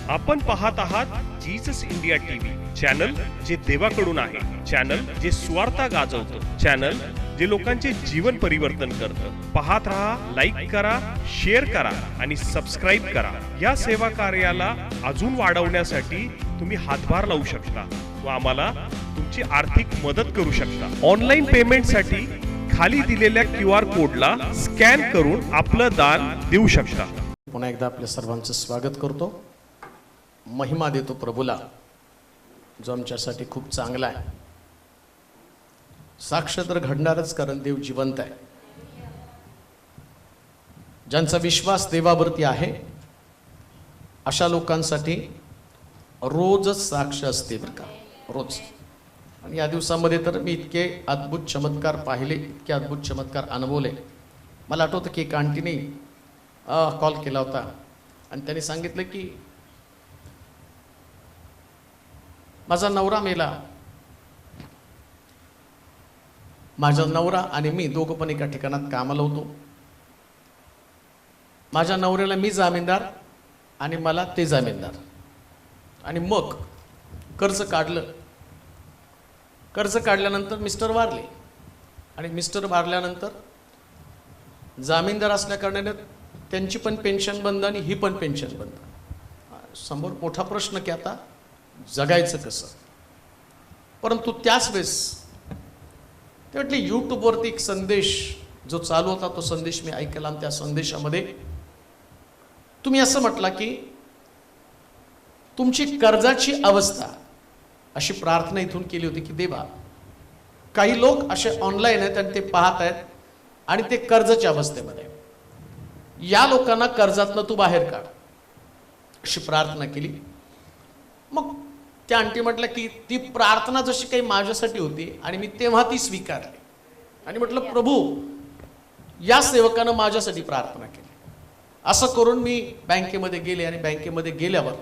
आपण पाहत आहात जीसस इंडिया टीव्ही चॅनल, जे देवाकडून आहे, चॅनल जे स्वार्थ गाजवतं, चॅनल जे लोकांचे जीवन परिवर्तन करतं. पाहत रहा, लाईक करा, शेअर करा आणि सबस्क्राईब करा. या सेवा कार्याला अजून वाढवण्यासाठी तुम्ही हातभार लावू शकता व आम्हाला तुमची आर्थिक मदत करू शकता. ऑनलाईन पेमेंटसाठी खाली दिलेल्या QR कोडला स्कॅन करून आपलं दान देऊ शकता. पुन्हा एकदा आपल्या सर्वांचं स्वागत करतो. महिमा देतो प्रभूला, जो आमच्यासाठी खूप चांगला आहे. साक्ष तर घडणारच, कारण देव जिवंत आहे. ज्यांचा विश्वास देवावरती आहे अशा लोकांसाठी रोजच साक्ष असते बरं का, रोज. आणि या दिवसामध्ये तर मी इतके अद्भुत चमत्कार पाहिले, इतके अद्भुत चमत्कार अनुभवले. मला आठवतं की एक आंटीने कॉल केला होता आणि त्यांनी सांगितलं की माझा नवरा मेला. माझा नवरा आणि मी दोघं पण एका ठिकाणात कामाला होतो. माझ्या नवऱ्याला मी जामीनदार आणि मला ते जामीनदार. आणि मग कर्ज काढलं. कर्ज काढल्यानंतर मिस्टर वारले आणि मिस्टर वारल्यानंतर जामीनदार असल्या कारणाने त्यांची पण पेन्शन बंद आणि ही पण पेन्शन बंद. समोर मोठा प्रश्न की आता जगायचं कसं. परंतु त्याच वेळेस ते म्हटले यूट्यूबवरती एक संदेश जो चालू होता, तो संदेश मी ऐकला. आणि त्या संदेशामध्ये तुम्ही असं म्हटला की तुमची कर्जाची अवस्था, अशी प्रार्थना इथून केली होती की देवा, काही लोक असे ऑनलाईन आहेत आणि ते पाहत आहेत आणि ते कर्जाच्या अवस्थेमध्ये, या लोकांना कर्जातनं तू बाहेर काढ, अशी प्रार्थना केली. मग त्या आंटी म्हटलं की ती प्रार्थना जशी काही माझ्यासाठी होती आणि मी तेव्हा ती स्वीकारली. आणि म्हटलं प्रभू, या सेवकानं माझ्यासाठी प्रार्थना केली. असं करून मी बँकेमध्ये गेले आणि बँकेमध्ये गेल्यावर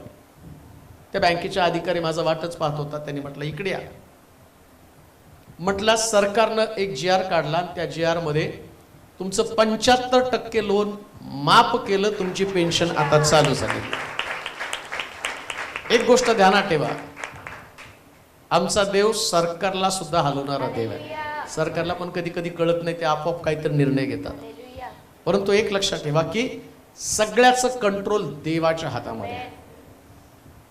त्या बँकेचा अधिकारी माझा वाटच पाहत होता. त्यांनी म्हटलं इकडे या. म्हटलं सरकारनं एक GR काढला आणि त्या GR मध्ये तुमचं 75% लोन माफ केलं, तुमची पेन्शन आता चालू झाली. एक गोष्ट ध्यानात ठेवा, आमचा देव सरकारला सुद्धा हलवणारा देव आहे. सरकारला पण कधी कधी कळत नाही, ते आपोआप काहीतरी निर्णय घेतात. परंतु एक लक्षात ठेवा की सगळ्याचं कंट्रोल देवाच्या हातामध्ये आहे.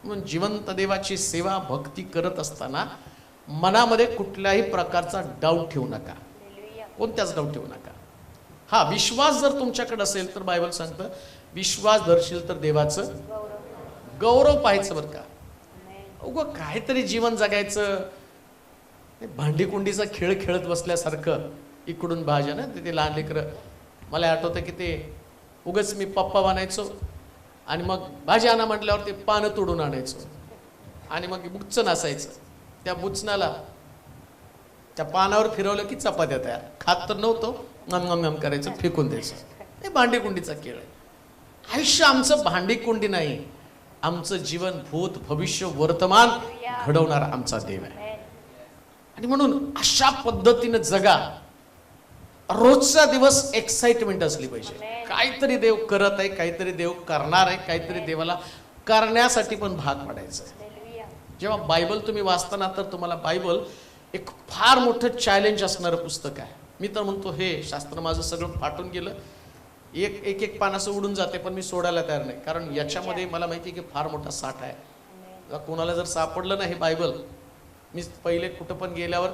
म्हणून जिवंत देवाची सेवा भक्ती करत असताना मनामध्ये कुठल्याही प्रकारचा डाऊट ठेवू नका, कोणत्याच डाऊट ठेवू नका. हा, विश्वास जर तुमच्याकडे असेल तर बायबल सांगतं विश्वास धरशील तर देवाचं गौरव पाहायचं बरं का. उगं काहीतरी जीवन जगायचं, भांडीकुंडीचा खेळ खेळत बसल्यासारखं. इकडून भाज्या ना, ते लहान लेकरं, मला आठवतं की ते उगच मी पप्पा बनायचो आणि मग भाजी आणा म्हटल्यावर ते पानं तोडून आणायचो आणि मग बुच्चन असायचं. त्या बुचनाला त्या पानावर फिरवलं की चपात्या तयार. खात तर नव्हतो, नम करायचं, फेकून द्यायचं. हे भांडीकुंडीचा खेळ आहे. आयुष्य आमचं भांडीकुंडी नाही, आमचं जीवन भूत भविष्य वर्तमान घडवणारा आमचा देव आहे. आणि म्हणून अशा पद्धतीने जगा. रोजचा दिवस एक्साइटमेंट असली पाहिजे. काहीतरी देव करत आहे, काहीतरी देव करणार आहे, काहीतरी देवाला करण्यासाठी पण भाग पाडायचं. जेव्हा बायबल तुम्ही वाचताना तर तुम्हाला बायबल एक फार मोठं चॅलेंज असणारं पुस्तक आहे. मी तर म्हणतो हे शास्त्र माझं सगळं फाटून गेलं, एक पान असं उडून जाते, पण मी सोडायला तयार नाही. कारण याच्यामध्ये मला माहिती आहे की फार मोठा साठ आहे. कोणाला जर सापडलं ना हे बायबल, मी पहिले कुठं पण गेल्यावर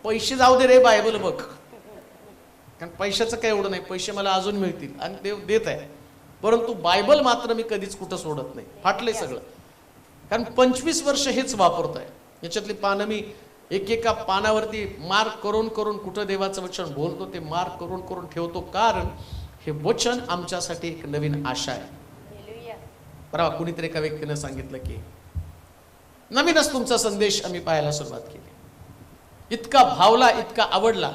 पैसे जाऊ दे रे बायबल बघ, कारण पैशाचं काय एवढं नाही, पैसे मला अजून मिळतील आणि देव देत आहे. परंतु बायबल मात्र मी कधीच कुठं सोडत नाही. फाटलंय सगळं, कारण 25 वर्ष हेच वापरतोय. याच्यातली पानं मी एकेका पानावरती मार्क करून करून कुठं देवाचं वचन बोलतो ते मार्क करून करून ठेवतो, कारण हे वचन आमच्यासाठी एक नवीन आशा आहे. परवा कुणीतरी एका व्यक्तीने सांगितलं की नवीनच तुमचा संदेश आम्ही पाहायला सुरुवात केली, इतका भावला, इतका आवडला.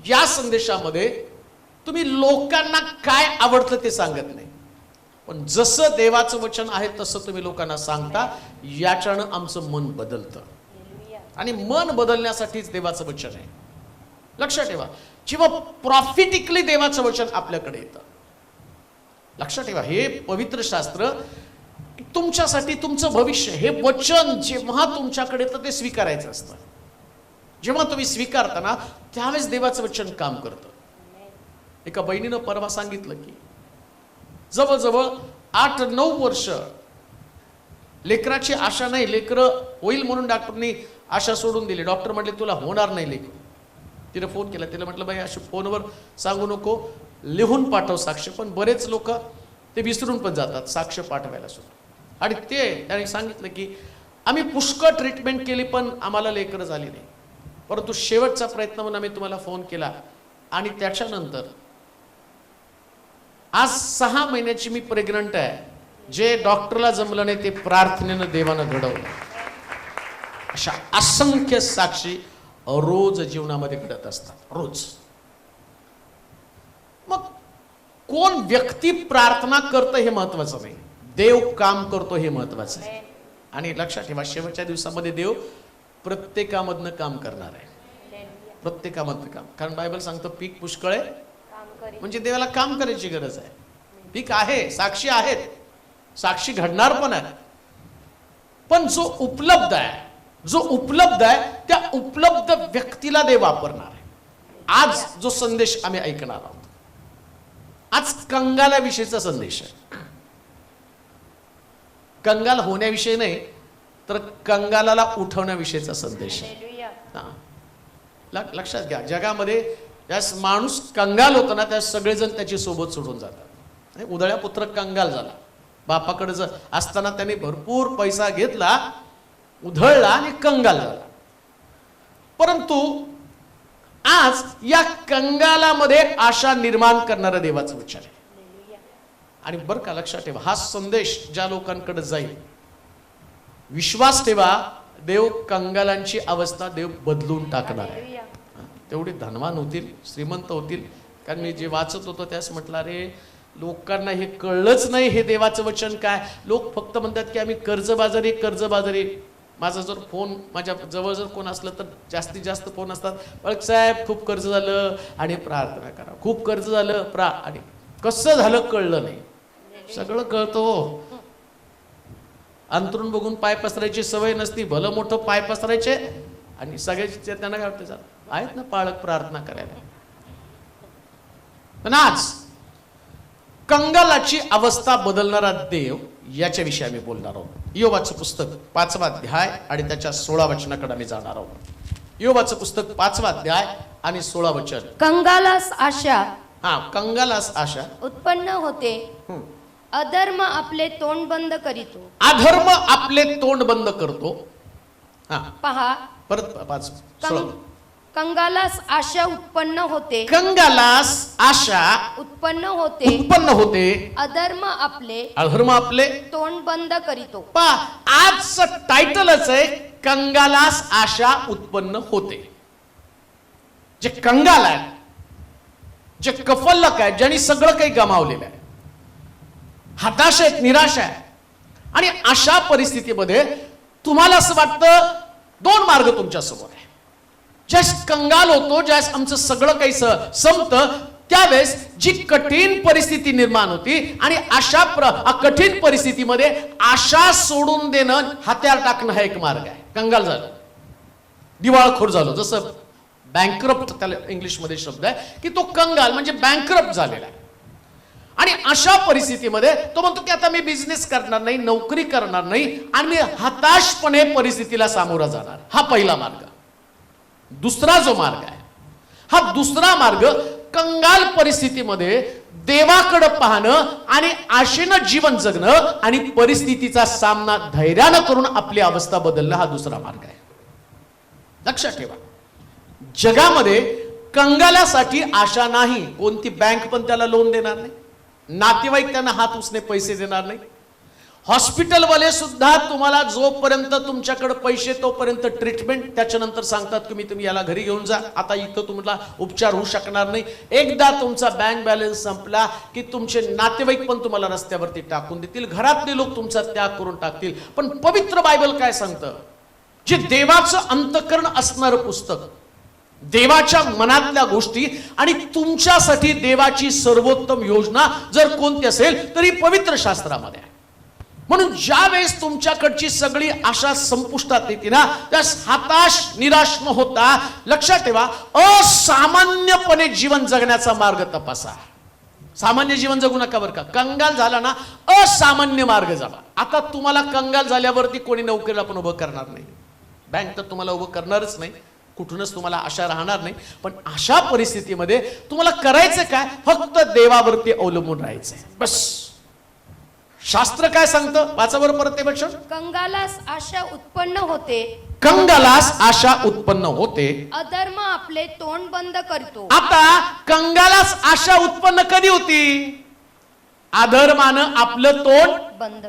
या संदेशामध्ये तुम्ही लोकांना काय आवडतं ते सांगत नाही, पण जसं देवाचं वचन आहे तसं तुम्ही लोकांना सांगता. याच्यानं आमचं मन बदलतं आणि मन बदलण्यासाठीच देवाचं वचन आहे. लक्षात ठेवा, जेव्हा प्रॉफिटिकली देवाचं वचन आपल्याकडे येतं, लक्षात ठेवा, हे पवित्र शास्त्र तुमच्यासाठी तुमचं भविष्य हे वचन जेव्हा तुमच्याकडे तर ते स्वीकारायचं असतं. जेव्हा तुम्ही स्वीकारता ना त्यावेळेस देवाचं वचन काम करतं. एका बहिणीनं परवा सांगितलं की जवळजवळ 8-9 वर्ष लेकराची आशा नाही, लेकरं होईल म्हणून डॉक्टरनी आशा सोडून दिली. डॉक्टर म्हटले तुला होणार नाही लेकर. तिने फोन केला, तिला म्हटलं बाई अशी फोनवर सांगू नको, लिहून पाठव साक्ष. पण बरेच लोक ते विसरून पण जातात साक्ष पाठवायला सुद्धा. आणि त्याने सांगितलं की आम्ही पुष्कळ ट्रीटमेंट केली पण आम्हाला लेकरं झाली नाही, परंतु शेवटचा प्रयत्न म्हणून आम्ही तुम्हाला फोन केला. आणि त्याच्यानंतर आज 6 महिन्याची मी प्रेग्नंट आहे. जे डॉक्टरला जमलं नाही ते प्रार्थनेनं देवानं घडवलं. अशा असंख्य साक्षी रोज जीवनामध्ये घडत असतात रोज. मग कोण व्यक्ती प्रार्थना करतं हे महत्वाचं नाही, देव काम करतो हे महत्वाचं आहे. आणि लक्षात ठेवा शेवटच्या दिवसामध्ये देव प्रत्येकामधनं काम करणार आहे, प्रत्येकामधनं काम. कारण बायबल सांगतो पीक पुष्कळ आहे, म्हणजे देवाला काम करायची गरज आहे. पीक आहे, साक्षी आहेत, साक्षी घडणार पण आहे. पण जो उपलब्ध आहे त्या उपलब्ध व्यक्तीला देव वापरणार आहे. आज जो संदेश आम्ही ऐकणार आहोत, आज कंगालाविषयीचा संदेश आहे. कंगाल होण्याविषयी नाही तर कंगालाला उठवण्याविषयीचा संदेश आहे. लक्षात घ्या, जगामध्ये ज्यास माणूस कंगाल होतो ना त्या सगळेजण त्याची सोबत सोडून जातात. उधळ्या पुत्र कंगाल झाला, बापाकडे असताना त्याने भरपूर पैसा घेतला, उधळला आणि कंगाल झाला. परंतु आज या कंगालामध्ये आशा निर्माण करणारं देवाचं वचन आहे. आणि बरं का लक्षात ठेवा, हा संदेश ज्या लोकांकडे जाईल, विश्वास ठेवा, देव कंगालांची अवस्था देव बदलून टाकणार आहे. तेवढे धनवान होतील, श्रीमंत होतील. कारण मी जे वाचत होतो त्यास म्हटलं अरे लोकांना हे कळलंच नाही हे देवाचं वचन काय. लोक फक्त म्हणतात की आम्ही कर्जबाजारी. माझा जर फोन माझ्या जवळ जर कोण असलं तर जास्तीत जास्त फोन असतात, बळक साहेब खूप कर्ज झालं आणि प्रार्थना करा, खूप कर्ज झालं आणि कसं झालं कळलं नाही. सगळं कळतो. अंतरून बघून पाय पसरायची सवय नसती, भलं मोठं पाय पसरायचे आणि सगळ्याचे त्यांना काय वाटतं आहेत ना पाळक प्रार्थना करायला. पण आज कंगालाची अवस्था बदलणारा देव याच्याविषयी आम्ही बोलणार आहोत. योबाचं पुस्तक 5वा अध्याय आणि त्याच्या 16 वचनाकडे आम्ही जाणार आहोत. योबाचं पुस्तक 5वा अध्याय आणि 16 वचन. कंगालास आशा, कंगालास आशा उत्पन्न होते, अधर्म आपले तोंड बंद करीतो. अधर्म आपले तोंड बंद करतो. पहा परत 5 कंगालास आशा उत्पन्न होते, कंगालास आशा उत्पन्न होते, अधर्म आपले तोंड बंद करीतो. आजचं टायटलच आहे कंगालास आशा उत्पन्न होते. जे कंगाल आहे, जे कफल्लक आहे, ज्यांनी सगळं काही गमावलेलं आहे, हताश आहेत, निराश आहे, आणि अशा परिस्थितीमध्ये तुम्हाला असं वाटतं 2 मार्ग तुमच्या समोर आहे. ज्यास कंगाल होतो, ज्यास आमचं सगळं काही संपतं, त्यावेळेस जी कठीण परिस्थिती निर्माण होती आणि अशा कठीण परिस्थितीमध्ये आशा सोडून देणं, हत्यार टाकणं हा एक मार्ग आहे. कंगाल झालं, दिवाळखोर झालो, जसं बँकरप्ट त्याला इंग्लिशमध्ये शब्द आहे की तो कंगाल म्हणजे बँकरप्ट झालेला आहे. आणि अशा परिस्थितीमध्ये तो म्हणतो की आता मी बिझनेस करणार नाही, नोकरी करणार नाही आणि मी हताशपणे परिस्थितीला सामोरा जाणार. हा पहिला मार्ग. दुसरा जो मार्ग आहे, हा दुसरा मार्ग कंगाल परिस्थितीमध्ये देवाकडे पाहणं आणि आशेनं जीवन जगणं आणि परिस्थितीचा सामना धैर्यानं करून आपली अवस्था बदलणं, हा दुसरा मार्ग आहे. लक्षात ठेवा, जगामध्ये कंगालासाठी आशा नाही. कोणती बँक पण त्याला लोन देणार नाही, नातेवाईक त्यांना हात उसने पैसे देणार नाही, हॉस्पिटलवाले सुद्धा तुम्हाला जोपर्यंत तुमच्याकडे पैसे तोपर्यंत ट्रीटमेंट, त्याच्यानंतर सांगतात तुम्ही याला घरी घेऊन जा, आता इथं तुम्हाला उपचार होऊ शकणार नाही. एकदा तुमचा बँक बॅलन्स संपला की तुमचे नातेवाईक पण तुम्हाला रस्त्यावरती टाकून देतील, घरातले लोक तुमचा त्याग करून टाकतील. पण पवित्र बायबल काय सांगतं, जे देवाचं अंतःकरण असणारं पुस्तक, देवाच्या मनातल्या गोष्टी आणि तुमच्यासाठी देवाची सर्वोत्तम योजना जर कोणती असेल तरी पवित्र शास्त्रामध्ये आहे. म्हणून ज्या वेळेस तुमच्याकडची सगळी आशा संपुष्टात येते ना, त्यास हताश निराश न होता लक्षात ठेवा, असामान्यपणे जीवन जगण्याचा मार्ग तपासा. सामान्य जीवन जगू नका बरं का. कंगाल झाला ना, असामान्य मार्ग जावा. आता तुम्हाला कंगाल झाल्यावरती कोणी नोकरीला पण उभं करणार नाही, बँक तर तुम्हाला उभं करणारच नाही, कुठूनच तुम्हाला आशा राहणार नाही. पण अशा परिस्थितीमध्ये तुम्हाला करायचं काय, फक्त देवावरती अवलंबून राहायचंय बस. शास्त्र काय सांगतं, वाचा बरं परत ते वचन. कंगालास आशा उत्पन्न होते, कंगालास आशा उत्पन्न होते, अधर्म आपले तोंड बंद करतो. आता कंगालास आशा उत्पन्न कधी होती, अधर्मानं आपलं तोंड बंद.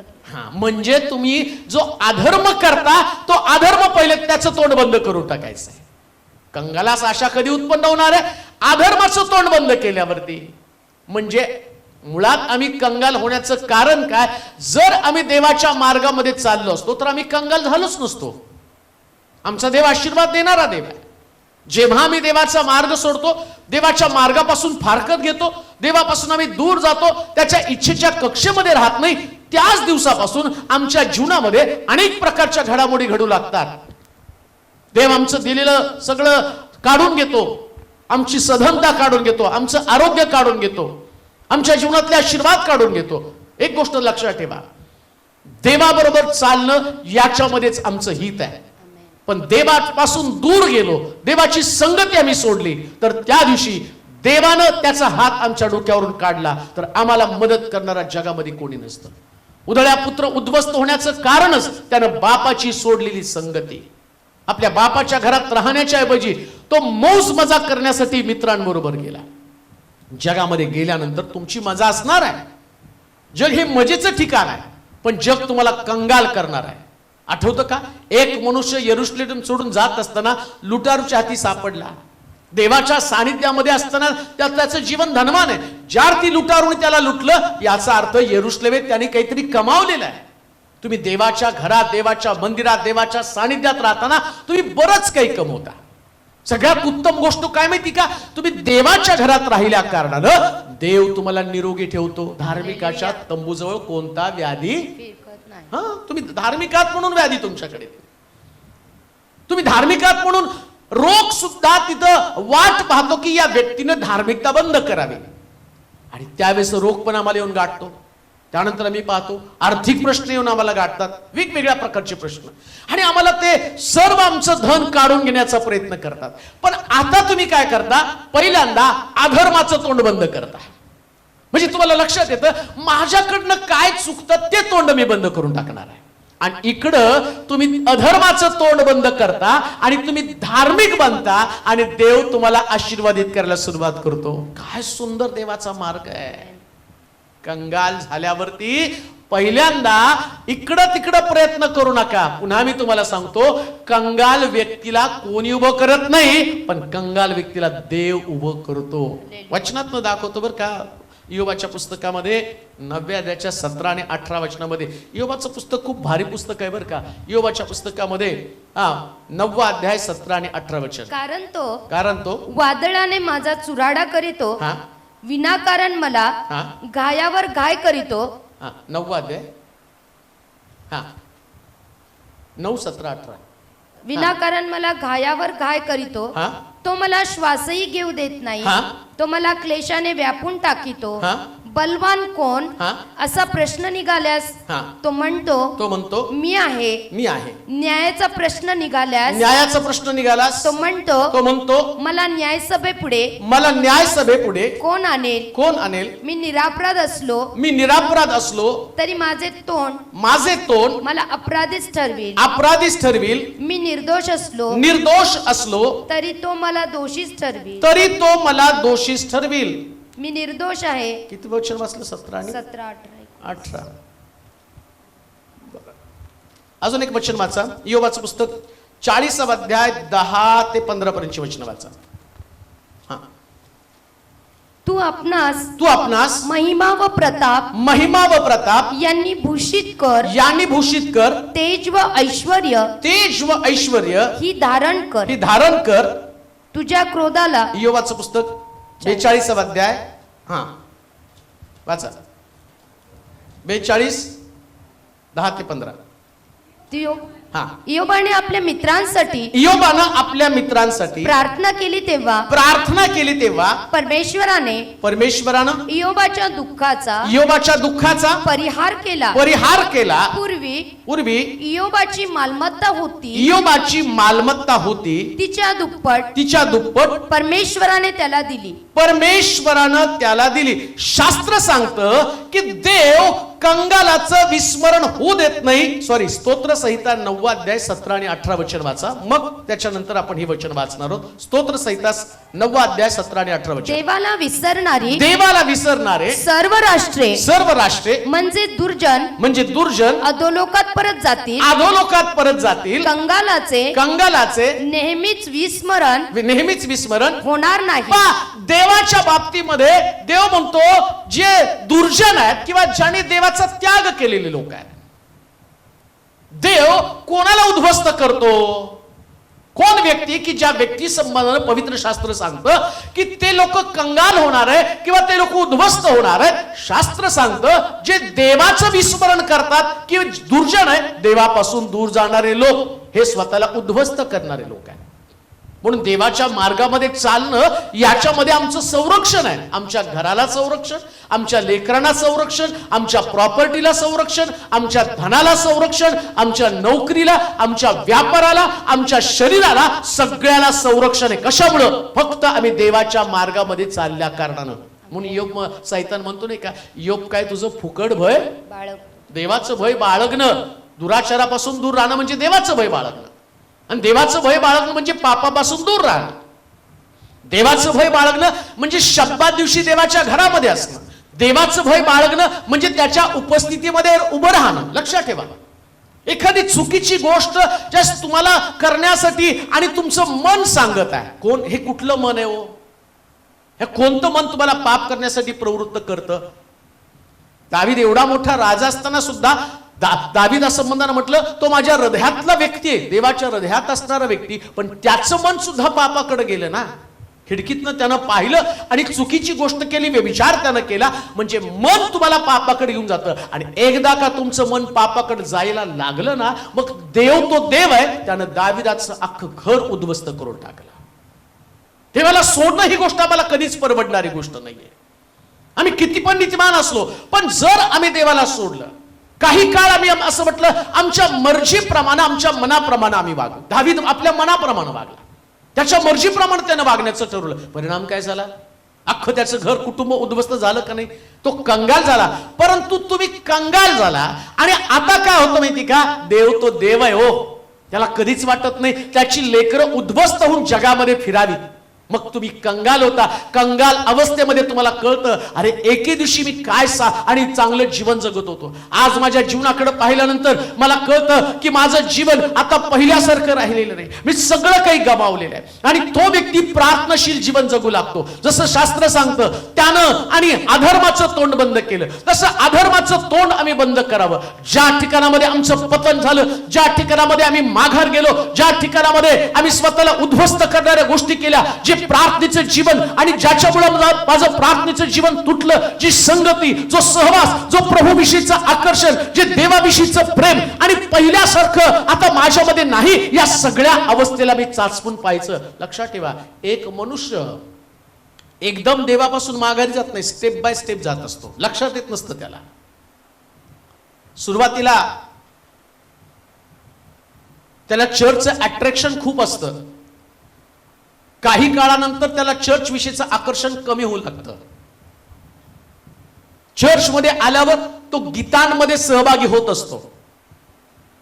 म्हणजे तुम्ही जो अधर्म करता तो अधर्म पहिले त्याचं तोंड बंद करून टाकायचंय. कंगालास आशा कधी उत्पन्न होणार आहे, अधर्माचं तोंड बंद केल्यावरती. म्हणजे मुळात आम्ही कंगाल होण्याचं कारण काय, जर आम्ही देवाच्या मार्गामध्ये चाललो असतो तर आम्ही कंगाल झालोच नसतो. आमचा देव आशीर्वाद देणारा देव आहे. जेव्हा आम्ही देवाचा मार्ग सोडतो, देवाच्या मार्गापासून फारकत घेतो, देवापासून आम्ही दूर जातो, त्याच्या इच्छेच्या कक्षेमध्ये राहत नाही, त्याच दिवसापासून आमच्या जीवनामध्ये अनेक प्रकारच्या घडामोडी घडू लागतात. देव आमचं दिलेलं सगळं काढून घेतो, आमची सधनता काढून घेतो, आमचं आरोग्य काढून घेतो, आमच्या जीवनातले आशीर्वाद काढून घेतो. एक गोष्ट लक्षात ठेवा, देवाबरोबर चालणं याच्यामध्येच आमचं हित आहे. पण देवापासून दूर गेलो, देवाची संगती आम्ही सोडली, तर त्या दिवशी देवानं त्याचा हात आमच्या डोक्यावरून काढला तर आम्हाला मदत करणारा जगामध्ये कोणी नसतं. उधळ्या पुत्र उद्ध्वस्त होण्याचं कारणच त्यानं बापाची सोडलेली संगती. आपल्या बापाच्या घरात राहण्याच्या ऐवजी तो मौज मजा करण्यासाठी मित्रांबरोबर गेला. जगामध्ये गेल्यानंतर तुमची मजा असणार आहे, जग हे मजेचं ठिकाण आहे, पण जग तुम्हाला कंगाल करणार आहे. आठवतं का, एक मनुष्य यरुशलेम सोडून जात असताना लुटारूच्या हाती सापडला. देवाच्या सानिध्यामध्ये असताना त्याचं जीवन धनवान आहे. ज्या ती लुटारूने त्याला लुटलं, याचा अर्थ यरुशलेमेत त्याने काहीतरी कमावलेलं आहे. तुम्ही देवाच्या घरात, देवाच्या मंदिरात, देवाच्या सानिध्यात राहताना तुम्ही बरंच काही कमवता. सगळ्यात उत्तम गोष्ट काय माहिती का, तुम्ही देवाच्या घरात राहिल्या कारणानं देव तुम्हाला निरोगी ठेवतो. धार्मिकाच्या तंबूजवळ कोणता व्याधी, तुम्ही धार्मिकात म्हणून व्याधी तुमच्याकडे, तुम्ही धार्मिकात म्हणून रोग सुद्धा तिथं वाट पाहतो की या व्यक्तीनं धार्मिकता बंद करावी, आणि त्यावेळेस रोग पण आम्हाला येऊन गाठतो. त्यानंतर आम्ही पाहतो आर्थिक प्रश्न येऊन आम्हाला गाठतात, वेगवेगळ्या प्रकारचे प्रश्न, आणि आम्हाला ते सर्व आमचं धन काढून घेण्याचा प्रयत्न करतात. पण आता तुम्ही काय करता, पहिल्यांदा अधर्माचं तोंड बंद करता. म्हणजे तुम्हाला लक्षात येतं माझ्याकडनं काय चुकतं ते तोंड मी बंद करून टाकणार आहे. आणि इकडं तुम्ही अधर्माचं तोंड बंद करता आणि तुम्ही धार्मिक बनता आणि देव तुम्हाला आशीर्वादित करायला सुरुवात करतो. काय सुंदर देवाचा मार्ग आहे. कंगाल झाल्यावरती पहिल्यांदा इकडं तिकडं प्रयत्न करू नका. पुन्हा मी तुम्हाला सांगतो, कंगाल व्यक्तीला कोणी उभं करत नाही, पण कंगाल व्यक्तीला देव उभं करतो. वचनात दाखवतो बरं का, इयोबाच्या पुस्तकामध्ये 9व्या अध्यायाच्या 17 आणि 18 वचनामध्ये. इयोबाचं पुस्तक खूप भारी पुस्तक आहे बरं का. इयोबाच्या पुस्तकामध्ये 9वा अध्याय 17 आणि 18 वचन. कारण तो वादळाने माझा चुराडा करीतो, विनाकारण मला घायावर घाय करीतो. 9वा अध्याय 9, 17, 18. विनाकारण मला घायावर घाय करीतो, तो मला श्वासही घेऊ देत नाही, तो मला क्लेशाने व्यापून टाकीतो. बलवान कोण असा प्रश्न निघाल्यास तो म्हणतो मी आहे. न्यायाचा प्रश्न निघाल्यास तो म्हणतो मला न्यायसभेपुढे कोण आणेल. मी निरापराध असलो तरी माझे तोंड मला अपराधीच ठरवील. मी निर्दोष असलो तरी तो मला दोषीच ठरवील. मी निर्दोष आहे. किती वचन वाचलं, 17 आणि 18. अजून एक वचन वाचा, इयोबाचं पुस्तक 40वा अध्याय 10 ते 15 पर्यंतची वचन वाचा. तू आपणास महिमा व प्रताप यांनी भूषित कर, तेज व ऐश्वर्य ही धारण कर. तुझ्या क्रोधाला. इयोबाचं पुस्तक 42वा अध्याय वाचा. 42 10 ते 15. इयोबाने आपल्या मित्रांसाठी इयोबानं आपल्या मित्रांसाठी प्रार्थना केली तेव्हा परमेश्वरानं इयोबाच्या दुःखाचा परिहार केला. पूर्वी इयोबाची मालमत्ता होती तिच्या दुप्पट परमेश्वराने त्याला दिली. शास्त्र सांगतं की देव कंगालाचं विस्मरण होऊ देत नाही. स्तोत्र संहिता 9 अध्याय 17 आणि 18 वचन वाचा. मग त्याच्यानंतर आपण हे वचन वाचणार आहोत. स्तोत्र संहिता 9 अध्याय 17 आणि 18 वचन. देवाला विसरणारे सर्व राष्ट्रे म्हणजे दुर्जन अधोलोकात परत जातील. कंगालाचे नेहमीच विस्मरण होणार नाही. देवाच्या बाबतीमध्ये देव म्हणतो जे दुर्जन आहेत किंवा ज्यांनी देवाचा त्याग केलेले लोक आहेत, देव कोणाला उद्ध्वस्त करतो? कोण व्यक्ती की ज्या व्यक्ती संबंधाने पवित्र शास्त्र सांगतं की ते लोक कंगाल होणार आहे किंवा ते लोक उद्ध्वस्त होणार आहेत. शास्त्र सांगतं जे देवाचं विस्मरण करतात की दुर्जन आहे, देवापासून दूर जाणारे लोक हे स्वतःला उद्ध्वस्त करणारे लोक आहेत. म्हणून देवाच्या मार्गामध्ये चालणं याच्यामध्ये आमचं संरक्षण आहे. आमच्या घराला संरक्षण, आमच्या लेकरांना संरक्षण, आमच्या प्रॉपर्टीला संरक्षण, आमच्या धनाला संरक्षण, आमच्या नोकरीला, आमच्या व्यापाराला, आमच्या शरीराला, सगळ्याला संरक्षण आहे. कशामुळं? फक्त आम्ही देवाच्या मार्गामध्ये चालल्या कारणानं. म्हणून योग सैतान म्हणतो नाही का, योग काय तुझं फुकट भय देवाचं भय बाळगणं. दुराचारापासून दूर राहणं म्हणजे देवाचं भय बाळगणं. आणि देवाचं भय बाळगणं म्हणजे पापापासून दूर राहणं. देवाचं भय बाळगणं म्हणजे शब्दात दिवशी देवाच्या घरामध्ये असणं. देवाचं भय बाळगणं म्हणजे त्याच्या उपस्थितीमध्ये उभं राहणं. लक्षात ठेवा, एखादी चुकीची गोष्ट ज्या तुम्हाला करण्यासाठी आणि तुमचं मन सांगत आहे, कोण हे कुठलं मन आहे हो? हे कोणतं मन तुम्हाला पाप करण्यासाठी प्रवृत्त करतं? दावीद एवढा मोठा राजा असताना सुद्धा दावीद संबंधानं म्हटलं तो माझ्या हृदयातला व्यक्ती आहे, देवाच्या हृदयात असणारा व्यक्ती. पण त्याचं मन सुद्धा पापाकडे गेलं ना. खिडकीतनं त्यानं पाहिलं आणि चुकीची गोष्ट केली, व्यभिचार त्यानं केला. म्हणजे मन तुम्हाला पापाकडे घेऊन जातं. आणि एकदा का तुमचं मन पापाकडे जायला लागलं ना, मग देव तो देव आहे, त्यानं दावीदाचं अख्खं घर उद्ध्वस्त करून टाकलं. देवाला सोडणं ही गोष्ट आम्हाला कधीच परवडणारी गोष्ट नाहीये. आम्ही किती पण नीतिमान असलो, पण जर आम्ही देवाला सोडलं, काही काळ आम्ही असं म्हटलं आमच्या मर्जीप्रमाणे, आमच्या मनाप्रमाणे आम्ही वागू. दावीद आपल्या मनाप्रमाणे वागला, त्याच्या मर्जीप्रमाणे त्यानं वागण्याचं ठरवलं. परिणाम काय झाला? अख्खं त्याचं घर कुटुंब उद्ध्वस्त झालं का नाही? तो कंगाल झाला. परंतु तुम्ही कंगाल झाला आणि आता काय होतं माहिती का? देव तो देव आहे हो, त्याला कधीच वाटत नाही त्याची लेकरं उद्ध्वस्त होऊन जगामध्ये फिरावी. मग तुम्ही कंगाल होता. कंगाल अवस्थेमध्ये तुम्हाला कळतं, अरे एके दिवशी मी काय आणि चांगलं जीवन जगत होतो. आज माझ्या जीवनाकडे पाहिल्यानंतर मला कळतं की माझं जीवन आता पहिल्यासारखं राहिलेलं नाही. मी सगळं काही गमावलेलं आहे. आणि तो व्यक्ती प्रार्थनाशील जीवन जगू लागतो. जसं शास्त्र सांगतं त्यानं आणि अधर्माचं तोंड बंद केलं, तसं अधर्माचं तोंड आम्ही बंद करावं. ज्या ठिकाणामध्ये आमचं पतन झालं, ज्या ठिकाणामध्ये आम्ही माघार गेलो, ज्या ठिकाणामध्ये आम्ही स्वतःला उद्ध्वस्त करणाऱ्या गोष्टी केल्या, जे प्रार्थनेचं जीवन आणि ज्याच्यामुळे माझं प्रार्थनेचं जीवन तुटलं, जी संगती, जो सहवास, जो प्रभूविषयीचं आकर्षण, जे देवाविषयीचं प्रेम आणि पहिल्यासारखं आता माझ्यामध्ये नाही, या सगळ्या अवस्थेला मी चाचपून पाहायचं. लक्षात ठेवा, एक मनुष्य एकदम देवापासून माघारी जात नाही, स्टेप बाय स्टेप जात असतो. लक्षात येत नसतं त्याला. सुरुवातीला त्याला चर्चचं अट्रॅक्शन खूप असतं. काही काळानंतर त्याला चर्च विषयीचं आकर्षण कमी होऊ लागतं. चर्च मध्ये आल्यावर तो गीतांमध्ये सहभागी होत असतो.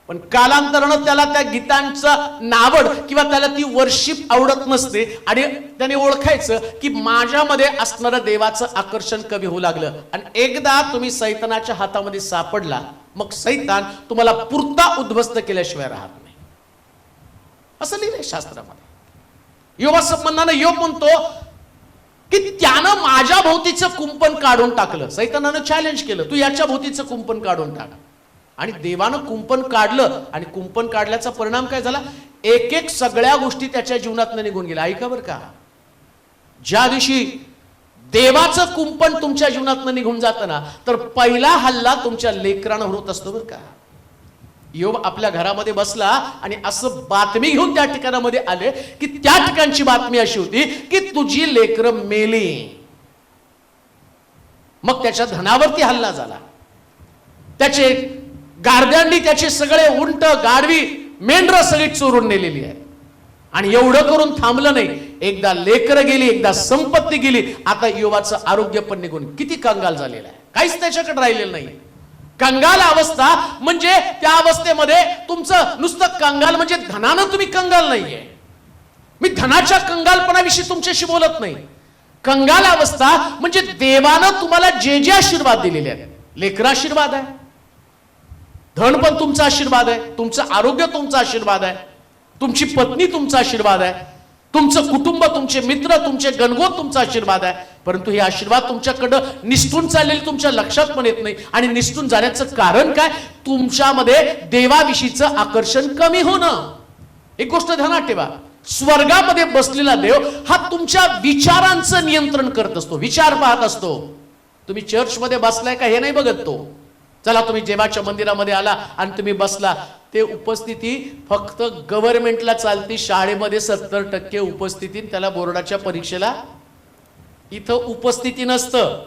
पण कालांतरानं त्याला त्या गीतांचा नावड किंवा त्याला ती वर्शिप आवडत नसते आणि त्याने ओळखायचं की माझ्यामध्ये असणारं देवाचं आकर्षण कमी होऊ लागलं. आणि एकदा तुम्ही सैतानाच्या हातामध्ये सापडला, मग सैतान तुम्हाला पुरता उद्ध्वस्त केल्याशिवाय राहत नाही, असं लिहिलंय शास्त्रामध्ये. योबा संबंधानं योग म्हणतो की त्यानं माझ्या भोवतीचं कुंपण काढून टाकलं. सैतानानं चॅलेंज केलं, तू याच्या भोवतीचं कुंपण काढून टाक. आणि देवानं कुंपण काढलं. आणि कुंपण काढल्याचा परिणाम काय झाला? एक एक सगळ्या गोष्टी त्याच्या जीवनातनं निघून गेल्या. ऐका बरं का, ज्या दिवशी देवाचं कुंपण तुमच्या जीवनातनं निघून जातं ना, तर पहिला हल्ला तुमच्या लेकरांवर होत असतो बरं का. योब आपल्या घरामध्ये बसला आणि असं बातमी घेऊन त्या ठिकाणामध्ये आले की त्या ठिकाणची बातमी अशी होती की तुझी लेकरं मेली. मग त्याच्या धनावरती हल्ला झाला. त्याचे गारद्यांनी त्याचे सगळे उंट, गाढवी, मेंढरं सगळी चोरून नेलेली आहे. आणि एवढं करून थांबलं नाही. एकदा लेकरं गेली, एकदा संपत्ती गेली, आता योबाचं आरोग्य पण निघून किती कंगाल झालेला आहे. काहीच त्याच्याकडे राहिलेलं नाही. कंगाल अवस्था म्हणजे त्या अवस्थेमध्ये तुमचं नुसतं कंगाल म्हणजे धनानं तुम्ही कंगाल नाहीये. मी धनाच्या कंगालपणाविषयी तुमच्याशी बोलत नाही. कंगाल अवस्था म्हणजे देवानं तुम्हाला जे जे आशीर्वाद दिलेले आहेत. लेकर आशीर्वाद आहे, धन पण तुमचा आशीर्वाद आहे, तुमचं आरोग्य तुमचा आशीर्वाद आहे, तुमची पत्नी तुमचा आशीर्वाद आहे, तुमचं कुटुंब, तुमचे मित्र, तुमचे गणगोत तुमचा आशीर्वाद आहे. परंतु हे आशीर्वाद तुमच्याकडं निसटून चाललेले तुमच्या लक्षात पण येत नाही. आणि निसटून जाण्याचं कारण काय? तुमच्यामध्ये देवाविषयीचं आकर्षण कमी होणं. एक गोष्ट ध्यानात ठेवा, स्वर्गामध्ये बसलेला देव हा तुमच्या विचारांचं नियंत्रण करत असतो, विचार पाहत असतो. तुम्ही चर्चमध्ये बसलाय का हे नाही बघत तो. चला तुम्ही देवाच्या मंदिरामध्ये आला आणि तुम्ही बसला, ते उपस्थिती फक्त गव्हर्नमेंटला चालती. शाळेमध्ये 70% उपस्थिती, त्याला बोर्डाच्या परीक्षेला इथं उपस्थिती नसतं.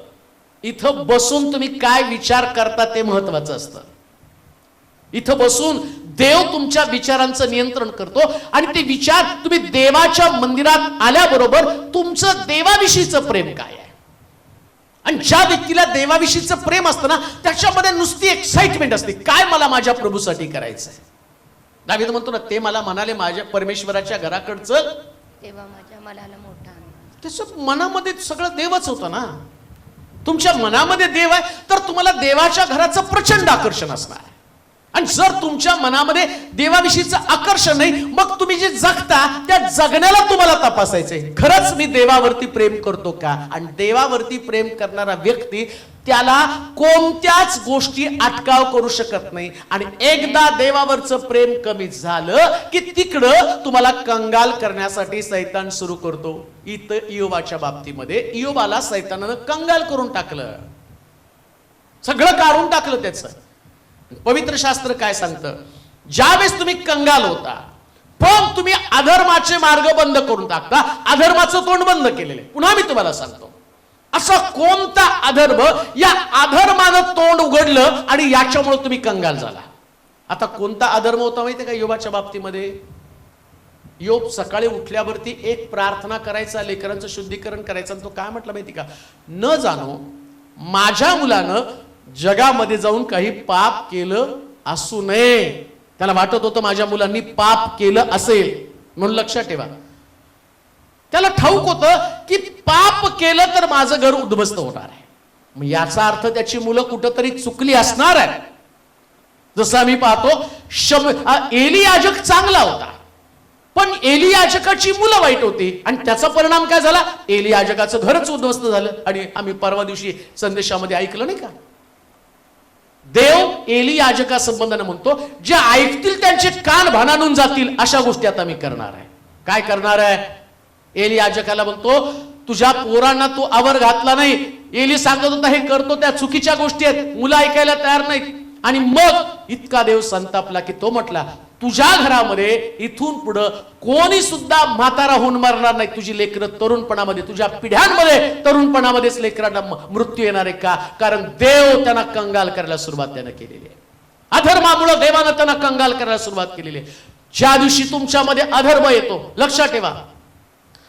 इथं बसून तुम्ही काय विचार करता ते महत्वाचं असतं. इथं बसून देव तुमच्या विचारांचं नियंत्रण करतो. आणि ते विचार तुम्ही देवाच्या मंदिरात आल्याबरोबर तुमचं देवाविषयीचं प्रेम काय आहे. आणि ज्या व्यक्तीला देवाविषयीचं प्रेम असतं ना, त्याच्यामध्ये नुसती एक्साइटमेंट असते. काय मला माझ्या प्रभूसाठी करायचंय. दावीद म्हणतो ना, ते मला म्हणाले माझ्या परमेश्वराच्या घराकडचं तेव्हा माझ्या मनाला मोठा आनंद. त्याचं मनामध्ये सगळं देवच होतं ना. तुमच्या मनामध्ये देव आहे तर तुम्हाला देवाच्या घराचं प्रचंड आकर्षण असणार. आणि जर तुमच्या मनामध्ये देवाविषयीचं आकर्षण नाही, मग तुम्ही जे जगता त्या जगण्याला तुम्हाला तपासायचंय. खरंच मी देवावरती प्रेम करतो का. आणि देवावरती प्रेम करणारा व्यक्ती त्याला कोणत्याच गोष्टी अटकाव करू शकत नाही. आणि एकदा देवावरचं प्रेम कमी झालं की तिकडं तुम्हाला कंगाल करण्यासाठी सैतान सुरू करतो. इथं इयोबाच्या बाबतीमध्ये इयोबाला सैतानानं कंगाल करून टाकलं, सगळं काढून टाकलं त्याचं. पवित्र शास्त्र काय सांगतं, ज्यावेळेस तुम्ही कंगाल होता पण तुम्ही अधर्माचे मार्ग बंद करून टाकता, अधर्माचं तोंड बंद केलेलं आहे. पुन्हा मी तुम्हाला सांगतो, असा कोणता अधर्म या अधर्मानं तोंड उघडलं आणि याच्यामुळे तुम्ही कंगाल झाला. आता कोणता अधर्म होता माहितीये का योबाच्या बाबतीमध्ये. योब सकाळी उठल्यावरती एक प्रार्थना करायचा, लेकरांचं शुद्धीकरण करायचं. आणि तो काय म्हटलं माहिती का, न जाणो माझ्या मुलानं जगामध्ये जाऊन काही पाप केलं असू नये. त्याला वाटत होतं माझ्या मुलांनी पाप केलं असेल म्हणून. लक्षात ठेवा, त्याला ठाऊक होतं की पाप केलं तर माझं घर उद्ध्वस्त होणार आहे. मग याचा अर्थ त्याची मुलं कुठंतरी चुकली असणार आहे. जसं आम्ही पाहतो एली याजक चांगला होता पण एली याजकाची मुलं वाईट होती. आणि त्याचा परिणाम काय झाला, एली याजकाचं घरच उद्ध्वस्त झालं. आणि आम्ही परवा दिवशी संदेशामध्ये ऐकलं नाही का, देव एली याजका संबंधाने म्हणतो, जे ऐकतील त्यांचे कान भानानून जातील अशा गोष्टी आता मी करणार आहे. काय करणार आहे, एली याजकाला म्हणतो तुझ्या पोरांना तू आवर घातला नाही. एली सांगत होता हे करतो त्या चुकीच्या गोष्टी आहेत, मुलं ऐकायला तयार नाहीत. आणि मग इतका देव संतापला की तो म्हटला तुझ्या घरामध्ये इथून पुढे कोणी सुद्धा म्हातारा होऊन मरणार नाही. तुझी लेकरं तरुणपणामध्ये, तुझ्या पिढ्यांमध्ये तरुणपणामध्येच लेकरांना मृत्यू येणार आहे. का, कारण देव त्यांना कंगाल करायला सुरुवात त्यानं केलेली आहे. अधर्मामुळे देवानं त्यांना कंगाल करायला सुरुवात केलेली आहे. ज्या दिवशी तुमच्यामध्ये अधर्म येतो, लक्षात ठेवा,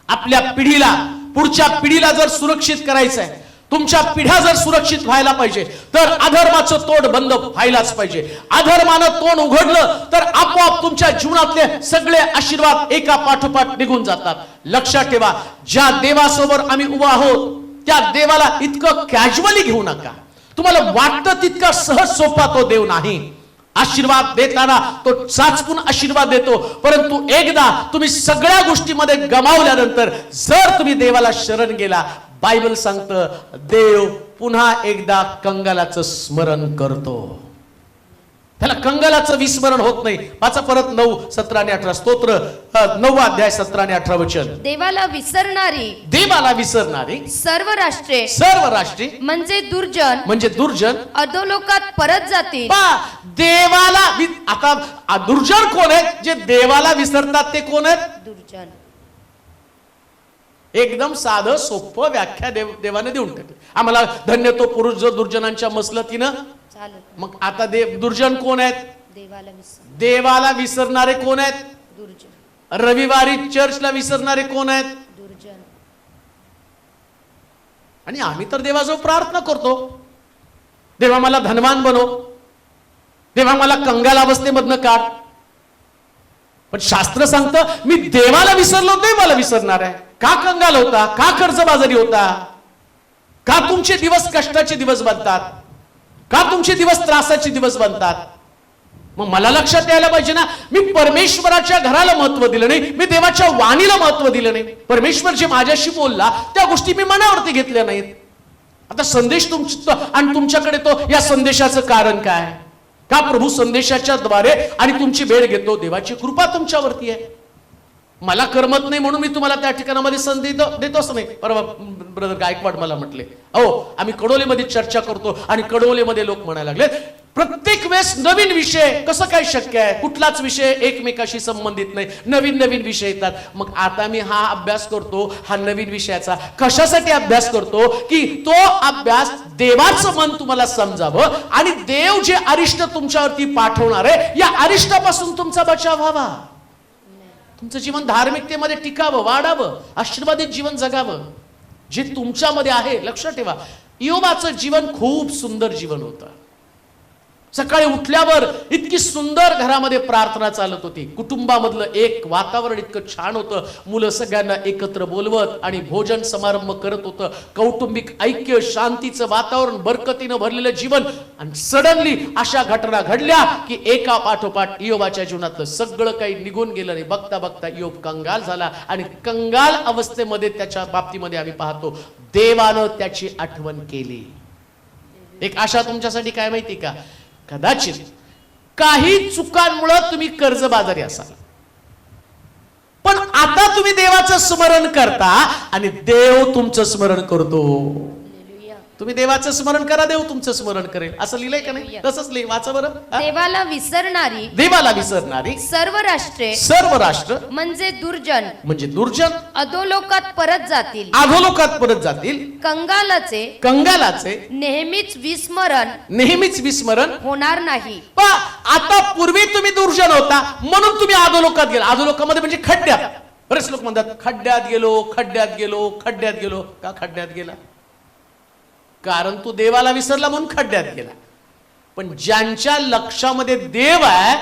आपल्या पिढीला, पुढच्या पिढीला जर सुरक्षित करायचं आहे, तुमच्या पिढ्या जर सुरक्षित व्हायला पाहिजे तर अधर्माचं तोंड बंद व्हायलाच पाहिजे. अधर्मानं तोंड उघडलं तर आपोआप तुमच्या जीवनातले सगळे आशीर्वाद एका पाठोपाठ निघून जातात. लक्षात ठेवा, ज्या देवासमोर आम्ही उभा आहोत त्या देवाला इतकं कॅज्युअली घेऊ नका. तुम्हाला वाटतं तितका सहज सोपा तो देव नाही. आशीर्वाद देताना तो चाचपून आशीर्वाद देतो. परंतु एकदा तुम्ही सगळ्या गोष्टीमध्ये गमावल्यानंतर जर तुम्ही देवाला शरण गेला, बायबल सांगतं देव पुन्हा एकदा कंगालाचं स्मरण करतो. त्याला कंगालाचं विस्मरण होत नाही. वाचा परत 9, 17 आणि 18 स्तोत्र 9 अध्याय 17 आणि 18 वचन. देवाला विसरणारी सर्व राष्ट्रे म्हणजे दुर्जन अधोलोकात परत जातील. देवाला आता दुर्जन कोण आहेत? जे देवाला विसरतात ते कोण आहेत? दुर्जन. एकदम साधं सोपं व्याख्या देवाने देऊन टाकली आम्हाला. धन्य तो पुरुष जो दुर्जनांच्या मसलतीनं. मग आता दुर्जन कोण आहेत? देवाला विसरणारे कोण आहेत? दुर्जन. रविवारी चर्चला विसरणारे कोण आहेत? दुर्जन. आणि आम्ही तर देवाजवळ प्रार्थना करतो, देवा मला धनवान बनव, देवा मला कंगाल अवस्थेमधनं काढ. पण शास्त्र सांगतं मी देवाला विसरलो, देवाला विसरणार आहे. का कंगाल होता? का कर्जबाजारी होता? का तुमचे दिवस कष्टाचे दिवस बनतात? का तुमचे दिवस त्रासाचे दिवस बनतात? मग मला लक्षात यायला पाहिजे ना, मी परमेश्वराच्या घराला महत्व दिलं नाही, मी देवाच्या वाणीला महत्व दिलं नाही. परमेश्वर जे माझ्याशी बोलला त्या गोष्टी मी मनावरती घेतल्या नाहीत. आता संदेश आणि तुमच्याकडे तो या संदेशाचं कारण काय? का प्रभू संदेशाच्या द्वारे आणि तुमची भेट घेतो. देवाची कृपा तुमच्यावरती आहे. मला करमत नाही म्हणून मी तुम्हाला त्या ठिकाणामध्ये संधी देतोच नाही. परवा ब्रदर गायकवाड मला म्हटले, अहो आम्ही कडोलीमध्ये चर्चा करतो आणि कडोलीमध्ये लोक म्हणायला लागले प्रत्येक वेळेस नवीन विषय कसं काय शक्य आहे? कुठलाच विषय एकमेकाशी संबंधित नाही, नवीन नवीन विषय येतात. मग आता मी हा अभ्यास करतो, हा नवीन विषयाचा कशासाठी अभ्यास करतो? की तो अभ्यास देवाचं मन तुम्हाला समजावं आणि देव जे अरिष्ट तुमच्यावरती पाठवणार आहे या अरिष्टापासून तुमचा बचाव व्हावा. तुमचं जीवन धार्मिकतेमध्ये टिकावं, वाढावं, आशीर्वादित जीवन जगावं जे तुमच्यामध्ये आहे. लक्षात ठेवा, योबाचं जीवन खूप सुंदर जीवन होतं. सकाळी उठल्यावर इतकी सुंदर घरामध्ये प्रार्थना चालत होती. कुटुंबामधलं एक वातावरण इतकं छान होतं. मुलं सगळ्यांना एकत्र बोलवत आणि भोजन समारंभ करत होतं. कौटुंबिक ऐक्य, शांतीचं वातावरण, बरकतीनं भरलेलं जीवन. आणि सडनली अशा घटना घडल्या की एका पाठोपाठ इयोबाच्या जीवनातलं सगळं काही निघून गेलं नाही. बघता बघता इयोब कंगाल झाला आणि कंगाल अवस्थेमध्ये त्याच्या बाबतीमध्ये आम्ही पाहतो देवानं त्याची आठवण केली. एक आशा तुमच्यासाठी काय माहिती का? कदाचित काही चुकांमुळे तुम्ही कर्जबाजारी असाल, पण आता तुम्ही देवाचं स्मरण करता आणि देव तुमचं स्मरण करतो. तुम्ही देवाचं स्मरण करा, देव तुमचं स्मरण करेल. असं लिहिलंय का नाही? तसंच लिहि, वाचा बरं. देवाला विसरणारी सर्व राष्ट्र म्हणजे दुर्जन अधोलोकात परत जातील. कंगालाचे नेहमीच विस्मरण होणार नाही. आता पूर्वी तुम्ही दुर्जन होता म्हणून तुम्ही अधोलोकात गेला. अधोलोकामध्ये म्हणजे खड्ड्यात. बरेच लोक म्हणतात खड्ड्यात गेलो. का खड्ड्यात गेला? कारण तू देवाला विसरला म्हणून खड्ड्यात गेला. पण ज्यांच्या लक्षामध्ये देव आहे,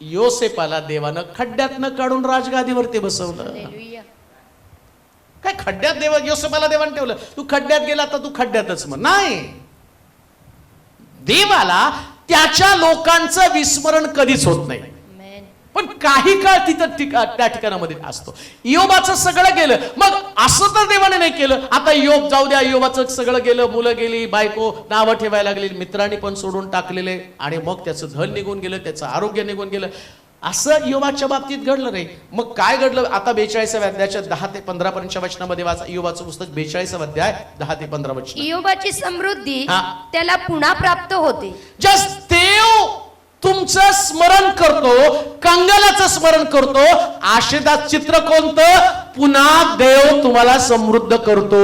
योसेपाला देवानं खड्ड्यातनं काढून राजगादीवरती बसवलं. काय खड्ड्यात योसेपाला देवानं ठेवलं? तू खड्ड्यात गेला तर तू खड्ड्यातच म्हण. नाही, देवाला त्याच्या लोकांचं विस्मरण कधीच होत नाही. पण काही काळ तिथं त्या ठिकाणामध्ये असतो. इयोबाचं सगळं गेलं, मग असं तर देवाने नाही केलं. आता इयोब जाऊ द्या, इयोबाचं सगळं गेलं, मुलं गेली, बायको नावं ठेवायला लागली, मित्रांनी पण सोडून टाकलेले आणि मग त्याचं धन निघून गेलं, त्याचं आरोग्य निघून गेलं. असं इयोबाच्या बाबतीत घडलं नाही. मग काय घडलं? आता 42व्या अध्यायाच्या 10 ते 15 पर्यंतच्या वचनामध्ये वाचा. इयोबाचं पुस्तक 42वा अध्याय 10 ते 15 वचन. इयोबाची समृद्धी त्याला पुन्हा प्राप्त होते. जस्ट देव तुमचं स्मरण करतो, कंगालाचं स्मरण करतो. आशेदात चित्र कोणतं? पुन्हा देव तुम्हाला समृद्ध करतो.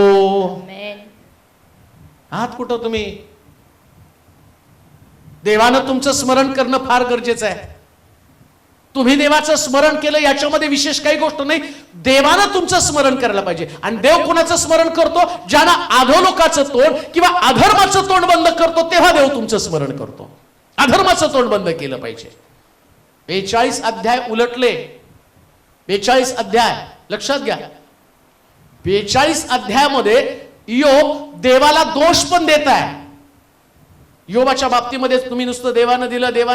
आहात कुठं तुम्ही? देवानं तुमचं स्मरण करणं फार गरजेचं आहे. तुम्ही देवाचं स्मरण केलं याच्यामध्ये विशेष काही गोष्ट नाही. देवानं तुमचं स्मरण करायला पाहिजे. आणि देव कोणाचं स्मरण करतो? ज्यांना अधोलोकाचं तोंड किंवा अधर्माचं तोंड बंद करतो तेव्हा देव तुमचं स्मरण करतो. अधर्माचं तोंड बंद केलं पाहिजे. 42 अध्याय उलटले. 42 अध्याय लक्षात घ्या. 42 अध्यायामध्ये इयोब देवाला दोष पण देत आहे. योबाच्या बाबतीमध्ये तुम्ही नुसतं देवानं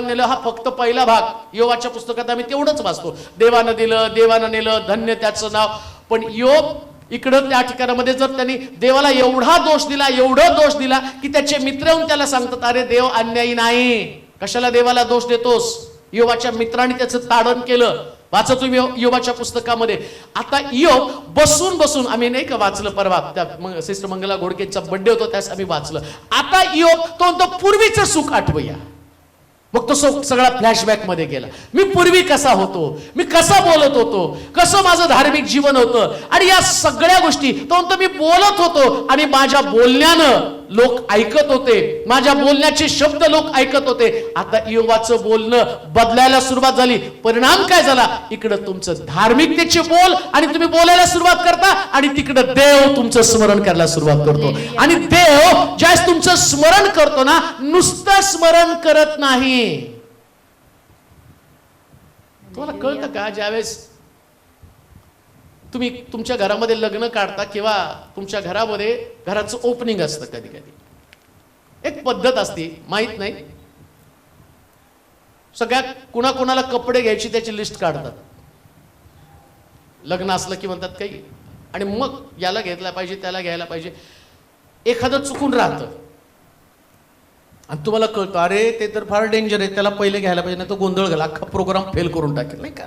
नेलं हा फक्त पहिला भाग योबाच्या पुस्तकात आम्ही तेवढंच वाचतो. देवानं नेलं, धन्य त्याचं नाव. पण योब इकडं त्या ठिकाणामध्ये जर त्यांनी देवाला एवढा दोष दिला की त्याचे मित्र येऊन त्याला सांगतात, अरे देव अन्यायी नाही, कशाला देवाला दोष देतोस? योबाच्या मित्रांनी त्याचं ताडण केलं. वाचा तुम्ही योबाच्या पुस्तकामध्ये. आता योब बसून बसून, आम्ही नाही का वाचलं परवा, त्या सिस्टर मंगला घोडकेचा बर्थडे होता त्यास आम्ही वाचलं. आता योब तो पूर्वीचं सुख आठवूया. मग तो सगळा फ्लॅशबॅक मध्ये गेला. मी पूर्वी कसा होतो, मी कसा बोलत होतो, कसं माझं धार्मिक जीवन होतं, आणि या सगळ्या गोष्टी तो मी बोलत होतो आणि माझ्या बोलण्यानं लोक ऐकत होते, माझ्या बोलण्याचे शब्द लोक ऐकत होते. आता योबाचं बोलणं बदलायला सुरुवात झाली. परिणाम काय झाला? इकडं तुमचं धार्मिकतेचे बोल आणि तुम्ही बोलायला सुरुवात करता, आणि तिकडं देव तुमचं स्मरण करायला सुरुवात करतो. आणि देव ज्यावेळेस तुमचं स्मरण करतो ना, नुसतं स्मरण करत नाही. तुम्हाला कळतं का? ज्यावेळेस तुम्ही तुमच्या घरामध्ये लग्न काढता किंवा तुमच्या घरामध्ये घराचं ओपनिंग असतं, कधी कधी एक पद्धत असते, माहित नाही, सगळ्या कुणाकुणाला कपडे घ्यायची त्याची लिस्ट काढतात. लग्न असलं की म्हणतात काही, आणि मग याला घेतला पाहिजे, त्याला घ्यायला पाहिजे. एखादं चुकून राहतं आणि तुम्हाला कळतं, अरे ते तर फार डेंजर आहे, त्याला पहिले घ्यायला पाहिजे, नाही तो गोंधळ घाला, अख्खा प्रोग्राम फेल करून टाकेल, नाही का?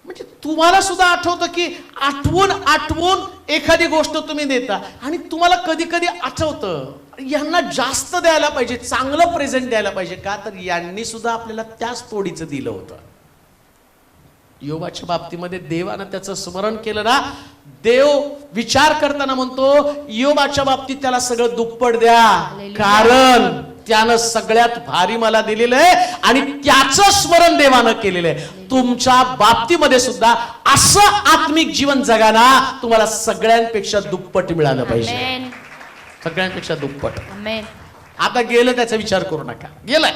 म्हणजे तुम्हाला सुद्धा आठवतं की आठवून आठवून एखादी गोष्ट तुम्ही देता, आणि तुम्हाला कधी कधी आठवतं यांना जास्त द्यायला पाहिजे, चांगलं प्रेझेंट द्यायला पाहिजे. का तर यांनी सुद्धा आपल्याला त्याच तोडीचं दिलं होतं. योबाच्या बाबतीमध्ये देवानं त्याचं स्मरण केलं ना, देव विचार करताना म्हणतो योबाच्या बाबतीत त्याला सगळं दुप्पट द्या, कारण त्यानं सगळ्यात भारी मला दिलेलं आहे आणि त्याचं स्मरण देवानं केलेलं आहे. तुमच्या बाबतीमध्ये सुद्धा असं आत्मिक जीवन जगाना तुम्हाला सगळ्यांपेक्षा दुप्पट मिळालं पाहिजे, सगळ्यांपेक्षा दुप्पट. आता गेलं त्याचा विचार करू नका, गेलाय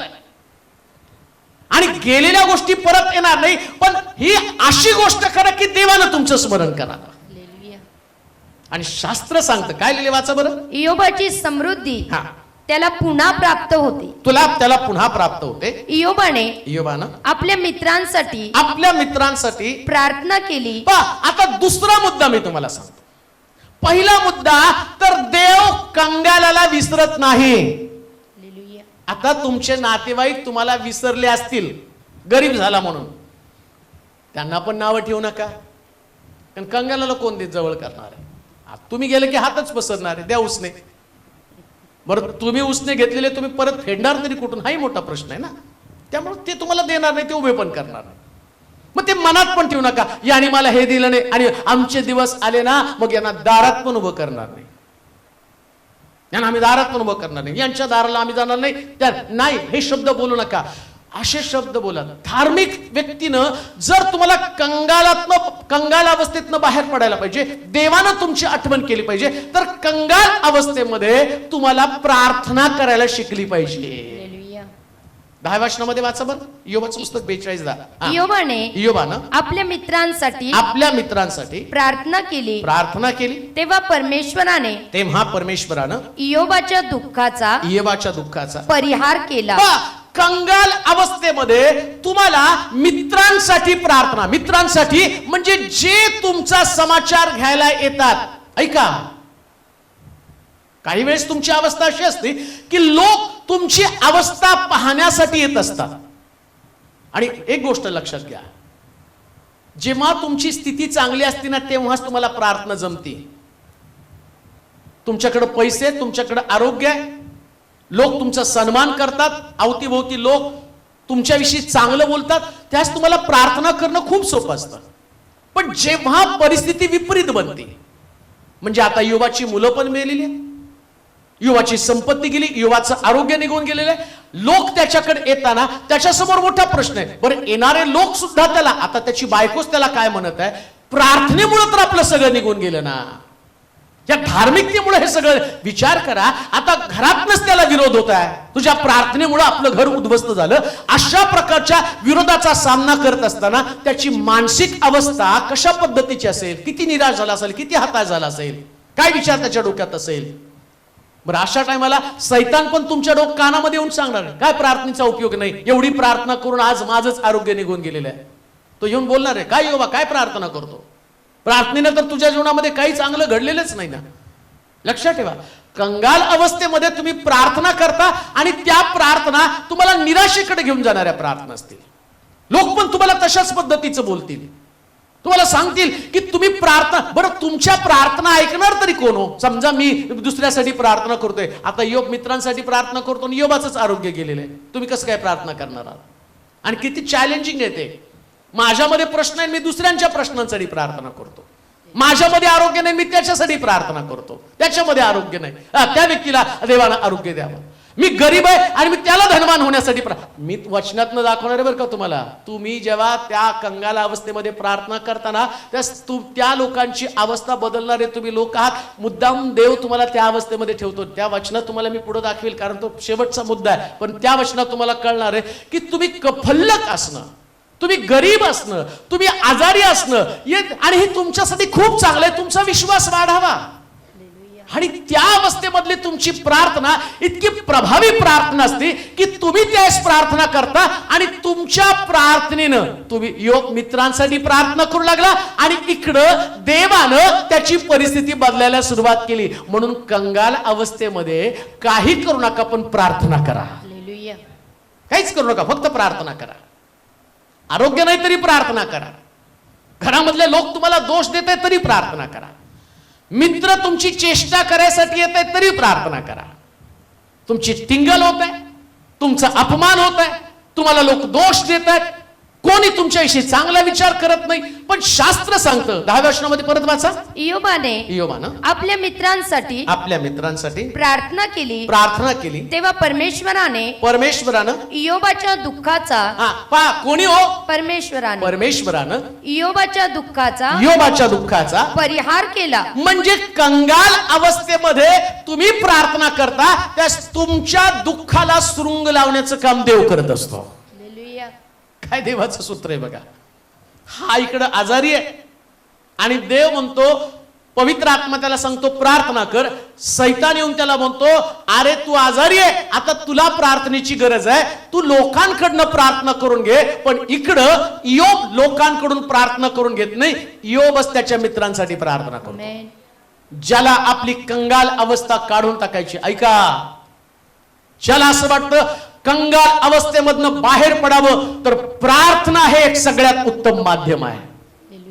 आणि गेलेल्या गोष्टी परत येणार नाही, पण ही अशी गोष्ट करा की देवानं तुमचं स्मरण करा. आणि शास्त्र सांगतं काय लिहिले, वाचा बरं. इयोबाची समृद्धी त्याला पुन्हा प्राप्त होते, त्याला पुन्हा प्राप्त होते. इयोबानं आपल्या मित्रांसाठी प्रार्थना केली. आता दुसरा मुद्दा मी तुम्हाला सांगतो. पहिला मुद्दा तर देव कंगालाला विसरत नाही. आता तुमचे नातेवाईक तुम्हाला विसरले असतील गरीब झाला म्हणून, त्यांना पण नावं ठेवू नका, कारण कंगालाला कोण देत जवळ करणार आहे? तुम्ही गेले की हातच पसरणार आहे, द्या उसने. बरं, तुम्ही उसने घेतलेले तुम्ही परत फेडणार तरी कुठून, हाही मोठा प्रश्न आहे ना. त्यामुळे ते तुम्हाला देणार नाही, ते उभे पण करणार नाही. मग ते मनात पण ठेवू नका, याने मला हे दिलं नाही आणि आमचे दिवस आले ना मग यांना दारात पण उभं करणार नाही, यांना आम्ही दारात पण उभं करणार नाही, यांच्या दाराला आम्ही जाणार नाही, हे शब्द बोलू नका. असे शब्द बोला. धार्मिक व्यक्तीनं जर तुम्हाला कंगाल अवस्थेतनं बाहेर पडायला पाहिजे, देवानं तुमची आठवण केली पाहिजे, तर कंगाल अवस्थेमध्ये तुम्हाला प्रार्थना करायला शिकली पाहिजे. 10व्या वचनामध्ये वाचा बरं, इयोबाचं पुस्तक 42:10. इयोबानं आपल्या मित्रांसाठी प्रार्थना केली. तेव्हा परमेश्वरानं इयोबाच्या दुःखाचा परिहार केला. कंगाल अवस्थेमध्ये तुम्हाला मित्रांसाठी प्रार्थना, मित्रांसाठी म्हणजे जे तुमचा समाचार घ्यायला येतात. ऐका, काही वेळेस तुमची अवस्था अशी असते की लोक तुमची अवस्था पाहण्यासाठी येत असतात. आणि एक गोष्ट लक्षात घ्या, जेव्हा तुमची स्थिती चांगली असते ना तेव्हाच तुम्हाला प्रार्थना जमते. तुमच्याकडे पैसे, तुमच्याकडे आरोग्य आहे, लोक तुमचा सन्मान करतात, अवतीभोवती लोक तुमच्याविषयी चांगलं बोलतात, त्यास तुम्हाला प्रार्थना करणं खूप सोपं असतं. पण जेव्हा परिस्थिती विपरीत बनते, म्हणजे आता युवाची मुलं पण मेलेली आहेत, युवाची संपत्ती गेली, युवाचं आरोग्य निघून गेलेलं आहे, लोक त्याच्याकडे येताना त्याच्यासमोर मोठा प्रश्न आहे. बरं, येणारे लोक सुद्धा त्याला, आता त्याची बायकोच त्याला काय म्हणत आहे, प्रार्थनेमुळे तर आपलं सगळं निघून गेलं ना, या धार्मिकतेमुळे हे सगळं. विचार करा, आता घरातनच त्याला विरोध होत आहे, तुझ्या प्रार्थनेमुळे आपलं घर उद्ध्वस्त झालं. अशा प्रकारच्या विरोधाचा सामना करत असताना त्याची मानसिक अवस्था कशा पद्धतीची असेल, किती निराश झाला असेल, किती हताश झाला असेल, काय विचार त्याच्या डोक्यात असेल. बरं, अशा टायमाला सैतान पण तुमच्या कानामध्ये येऊन सांगणार काय प्रार्थनेचा उपयोग नाही, एवढी प्रार्थना करून आज माझंच आरोग्य निघून गेलेलं आहे. तो येऊन बोलणार आहे, काय योबा काय प्रार्थना करतो, प्रार्थनेनं तर तुझ्या जीवनामध्ये काही चांगलं घडलेलंच नाही ना. लक्षात ठेवा, कंगाल अवस्थेमध्ये तुम्ही प्रार्थना करता आणि त्या प्रार्थना तुम्हाला निराशेकडे घेऊन जाणाऱ्या प्रार्थना असतील. लोक पण तुम्हाला तशाच पद्धतीचं बोलतील, तुम्हाला सांगतील की तुम्ही प्रार्थना, बरं तुमच्या प्रार्थना ऐकणार तरी कोण हो? समजा मी दुसऱ्यासाठी प्रार्थना करतोय, आता योब मित्रांसाठी प्रार्थना करतो आणि योबाचंच आरोग्य गेलेलं आहे, तुम्ही कसं काय प्रार्थना करणार आहात? आणि किती चॅलेंजिंग आहे ते. माझ्यामध्ये प्रश्न आहे, मी दुसऱ्यांच्या प्रश्नांसाठी प्रार्थना करतो. माझ्यामध्ये आरोग्य नाही, मी त्याच्यासाठी प्रार्थना करतो. त्याच्यामध्ये आरोग्य नाही, त्या व्यक्तीला देवाला आरोग्य द्यावं. मी गरीब आहे आणि मी त्याला धनवान होण्यासाठी मी वचनातनं दाखवणार आहे बरं का तुम्हाला. तुम्ही जेव्हा त्या कंगाल अवस्थेमध्ये प्रार्थना करताना त्या लोकांची अवस्था बदलणारे तुम्ही लोक आहात. मुद्दाम देव तुम्हाला त्या अवस्थेमध्ये ठेवतो. त्या वचनात तुम्हाला मी पुढे दाखवेल, कारण तो शेवटचा मुद्दा आहे. पण त्या वचनात तुम्हाला कळणार आहे की तुम्ही कफल्लक असणं, तुम्ही गरीब असणं, तुम्ही आजारी असणं आणि हे तुमच्यासाठी खूप चांगलं आहे. तुमचा विश्वास वाढावा आणि त्या अवस्थेमधली तुमची प्रार्थना इतकी प्रभावी प्रार्थना असते की तुम्ही त्यास प्रार्थना करता आणि तुमच्या प्रार्थनेनं तुम्ही योग मित्रांसाठी प्रार्थना करू लागला आणि इकडं देवानं त्याची परिस्थिती बदलायला सुरुवात केली. म्हणून कंगाल अवस्थेमध्ये काही करू नका, पण प्रार्थना करा. काहीच करू नका, फक्त प्रार्थना करा. आरोग्य नाही तरी प्रार्थना करा. घरामधले लोक तुम्हाला दोष देत आहेत तरी प्रार्थना करा. मित्र तुमची चेष्टा करायसाठी येत आहेत तरी प्रार्थना करा. तुमची टिंगल होत आहे, तुमचा अपमान होत आहे, तुम्हाला लोक दोष देत आहेत, कोणी तुमच्याविषयी चांगला विचार करत नाही, पण शास्त्र सांगतं 10व्या वचनामध्ये, परत वाचा. इयोबानं आपल्या मित्रांसाठी प्रार्थना केली. तेव्हा परमेश्वरानं इयोबाच्या दुःखाचा कोणी हो? परमेश्वरानं इयोबाच्या दुःखाचा परिहार केला. म्हणजे कंगाल अवस्थेमध्ये तुम्ही प्रार्थना करता, त्या तुमच्या दुःखाला सुरुंग लावण्याचं काम देव करत असतो. काय देवाचं सूत्र आहे बघा. हा इकडं आजारी आहे आणि देव म्हणतो, पवित्र आत्मा त्याला सांगतो प्रार्थना कर. सैतान येऊन त्याला म्हणतो, अरे तू आजारी आहे, आता तुला प्रार्थनेची गरज आहे, तू लोकांकडनं प्रार्थना करून घे. पण इकडं योब लोकांकडून प्रार्थना करून घेत नाही, योबच त्याच्या मित्रांसाठी प्रार्थना करतो. ज्याला आपली कंगाल अवस्था काढून टाकायची, ऐका, ज्याला असं वाटतं कंगाल अवस्थेमधनं बाहेर पडावं, तर प्रार्थना हे एक सगळ्यात उत्तम माध्यम आहे.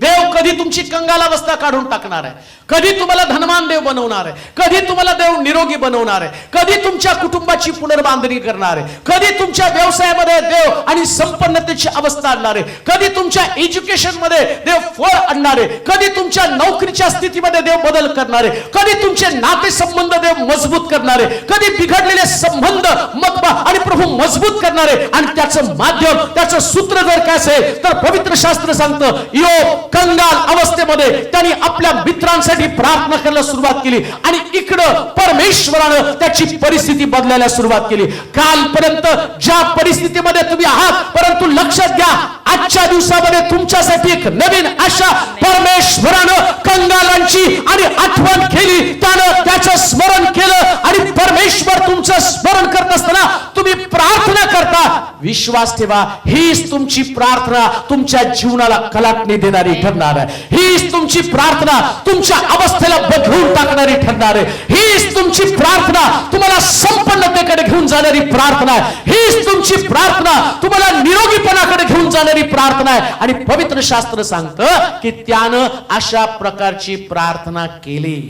देव कधी तुमची कंगाल अवस्था काढून टाकणार आहे, कधी तुम्हाला धनवान देव बनवणार आहे, कधी तुम्हाला देव निरोगी बनवणार आहे, कधी तुमच्या कुटुंबाची पुनर्बांधणी करणार आहे, कधी तुमच्या व्यवसायामध्ये देव आणि संपन्नतेची अवस्था आणणार आहे, कधी तुमच्या एज्युकेशन मध्ये देव फळ आणणार आहे, कधी तुमच्या नोकरीच्या स्थितीमध्ये देव बदल करणार आहे, कधी तुमचे नाते संबंध देव मजबूत करणार आहे, कधी बिघडलेले संबंध मग आणि प्रभू मजबूत करणार आहे. आणि त्याचं माध्यम, त्याचं सूत्र जर काय असेल तर पवित्र शास्त्र सांगतं, योग कंगाल अवस्थेमध्ये त्यांनी आपल्या मित्रांसाठी प्रार्थना करायला सुरुवात केली आणि इकडं परमेश्वरानं त्याची परिस्थिती बदलायला सुरुवात केली. कालपर्यंत ज्या परिस्थितीमध्ये तुम्ही आहात, परंतु लक्षात घ्या, आजच्या दिवसामध्ये तुमच्यासाठी एक नवीन आशा परमेश्वरानं कंगालांची आणि आठवण केली. त्यानं त्याचं स्मरण केलं आणि परमेश्वर तुमचं स्मरण करत असताना तुम्ही प्रार्थना करता. विश्वास ठेवा, हीच तुमची प्रार्थना तुमच्या जीवनाला कलाटणी देणारी ठरणार आहे. हीच तुमची प्रार्थना तुमच्या अवस्थेला बदलून टाकणारी ठरणार आहे. हीच तुमची प्रार्थना तुम्हाला संपन्नतेकडे घेऊन जाणारी प्रार्थना आहे. हीच तुमची प्रार्थना तुम्हाला निरोगीपणाकडे घेऊन जाणारी प्रार्थना आहे. आणि पवित्र शास्त्र सांगतं की त्यानं अशा प्रकारची प्रार्थना केली.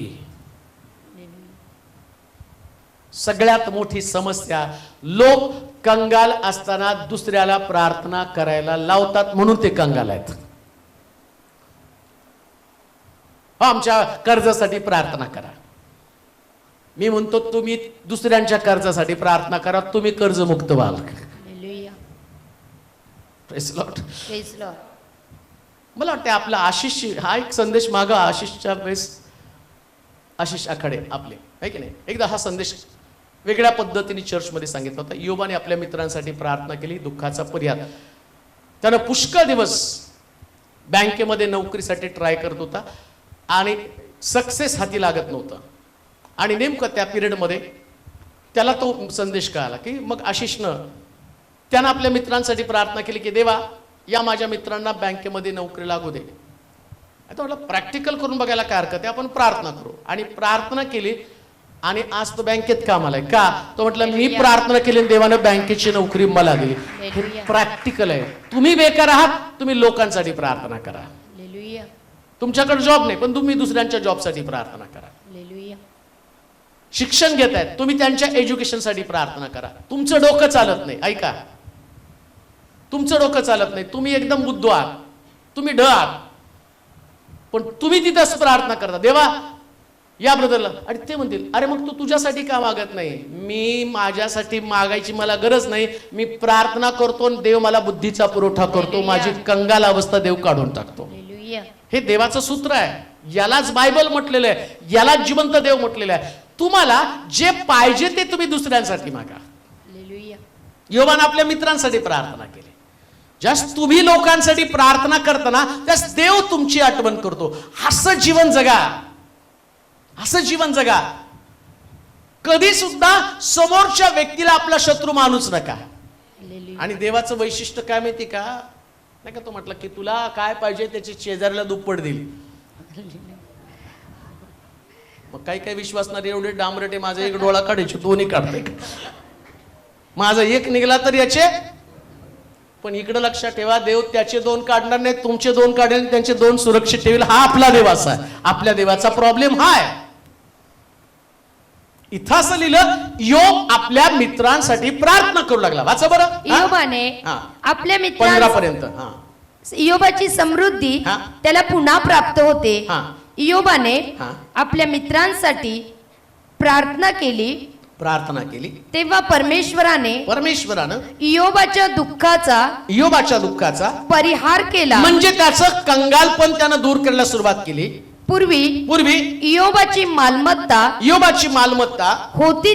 सगळ्यात मोठी समस्या, लोक कंगाल असताना दुसऱ्याला प्रार्थना करायला लावतात, म्हणून ते कंगाल आहेत. आमच्या कर्जासाठी प्रार्थना करा. मी म्हणतो तुम्ही दुसऱ्यांच्या कर्जासाठी प्रार्थना करा, तुम्ही कर्जमुक्त व्हाल. मला वाटतं आपला आशिष, हा एक संदेश मागा आशिषच्या वेळेस, आशिष आखाडे आपले आहे की नाही, एकदा हा संदेश वेगळ्या पद्धतीने चर्चमध्ये सांगितलं होतं. योबाने आपल्या मित्रांसाठी प्रार्थना केली, दुःखाचा पर्याय. त्यानं पुष्कळ दिवस बँकेमध्ये नोकरीसाठी ट्राय करत होता आणि सक्सेस हाती लागत नव्हतं. आणि नेमकं त्या पिरियडमध्ये त्याला तो संदेश कळाला की मग आशिषनं त्यानं आपल्या मित्रांसाठी प्रार्थना केली की देवा, या माझ्या मित्रांना बँकेमध्ये नोकरी लागू दे. आता म्हटलं प्रॅक्टिकल करून बघायला काय हरकत आहे, आपण प्रार्थना करू. आणि प्रार्थना केली आणि आज तो बँकेत कामाला आहे. का? तो म्हटलं मी प्रार्थना केली आणि देवानं बँकेची नोकरी मला दिली. हे प्रॅक्टिकल आहे. तुम्ही बेकार आहात, तुम्ही लोकांसाठी प्रार्थना करा. हालेलुया. तुमच्याकडे जॉब नाही पण तुम्ही दुसऱ्यांच्या जॉबसाठी प्रार्थना करा. हालेलुया. शिक्षण घेत आहेत, तुम्ही त्यांच्या एज्युकेशनसाठी प्रार्थना करा. तुमचं डोकं चालत नाही, ऐका, तुमचं डोकं चालत नाही, तुम्ही एकदम बुद्धू आहात, तुम्ही ढ आहात, पण तुम्ही तिथंच प्रार्थना करता, देवा या ब्रदरला, आणि ते म्हणतील अरे मग तू तुझ्यासाठी का मागत नाही? मी माझ्यासाठी मागायची मला गरज नाही, मी प्रार्थना करतो आणि देव मला बुद्धीचा पुरवठा करतो, माझी कंगाल अवस्था देव काढून टाकतो. हालेलुया. हे देवाचं सूत्र आहे. यालाच बायबल म्हटलेलं आहे, यालाच जिवंत देव म्हटलेलं आहे. तुम्हाला जे पाहिजे ते तुम्ही दुसऱ्यांसाठी मागा. हालेलुया. योबाने आपल्या मित्रांसाठी प्रार्थना केली. जास्त तुम्ही लोकांसाठी प्रार्थना करताना त्यास देव तुमची आठवण करतो. असं जीवन जगा, असं जीवन जगा. कधी सुद्धा समोरच्या व्यक्तीला आपला शत्रू मानूच नका. हालेलुया. आणि देवाचं वैशिष्ट्य काय माहिती का? नाही का तो म्हटलं की तुला काय पाहिजे त्याची शेजाऱ्याला दुप्पट दिली. मग काही काही विश्वासणारे एवढे डांबरटे, माझा एक डोळा काढायचे दोन्ही काढते, माझा एक निघाला तर याचे, पण इकडे लक्षात ठेवा, देव त्याचे दोन काढणार नाही, तुमचे दोन काढेल, त्यांचे दोन सुरक्षित ठेवेल. हा आपला देव असा आहे. आपल्या देवाचा प्रॉब्लेम हा आहे. इथं असं लिहिलं, योब आपल्या मित्रांसाठी प्रार्थना करू लागला. वाचा बरं. इयोबाने हा. आपल्या 15 मित्रांना पर्यंत. हा. इयोबाची समृद्धी हा. त्याला पुन्हा प्राप्त होते. हा. इयोबाने हा. आपल्या मित्रांसाठी प्रार्थना केली, प्रार्थना केली. तेव्हा परमेश्वरानं इयोबाच्या दुःखाचा परिहार केला. म्हणजे त्याचं कंगालपण त्यानं दूर करायला सुरुवात केली. पूर्वी इयोबाची मालमत्ता होती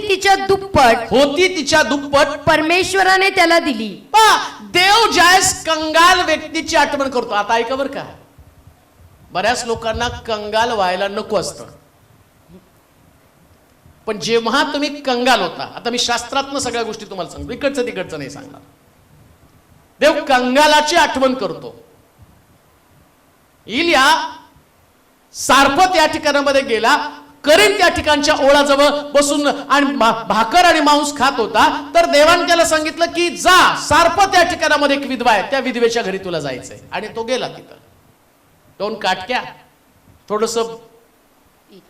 तिच्या दुप्पट परमेश्वराने त्याला दिली. देव ज्यास कंगाल व्यक्तीची आठवण करतो. आता ऐका बरं का, बऱ्याच लोकांना कंगाल व्हायला नको असतं, पण जेव्हा तुम्ही कंगाल होता, आता मी शास्त्रातनं सगळ्या गोष्टी तुम्हाला सांगतो, इकडचं तिकडचं नाही सांगणार. देव कंगालाची आठवण करतो. इलिया सारपत या ठिकाणामध्ये गेला, करीन त्या ठिकाणच्या ओळाजवळ बसून आणि भाकर आणि मांस खात होता, तर देवाने त्याला सांगितलं की जा, सारपत या ठिकाणामध्ये एक विधवा आहे, त्या विधवेच्या घरी तुला जायचंय. आणि तो गेला. तिथं 2 काटक्या, थोडस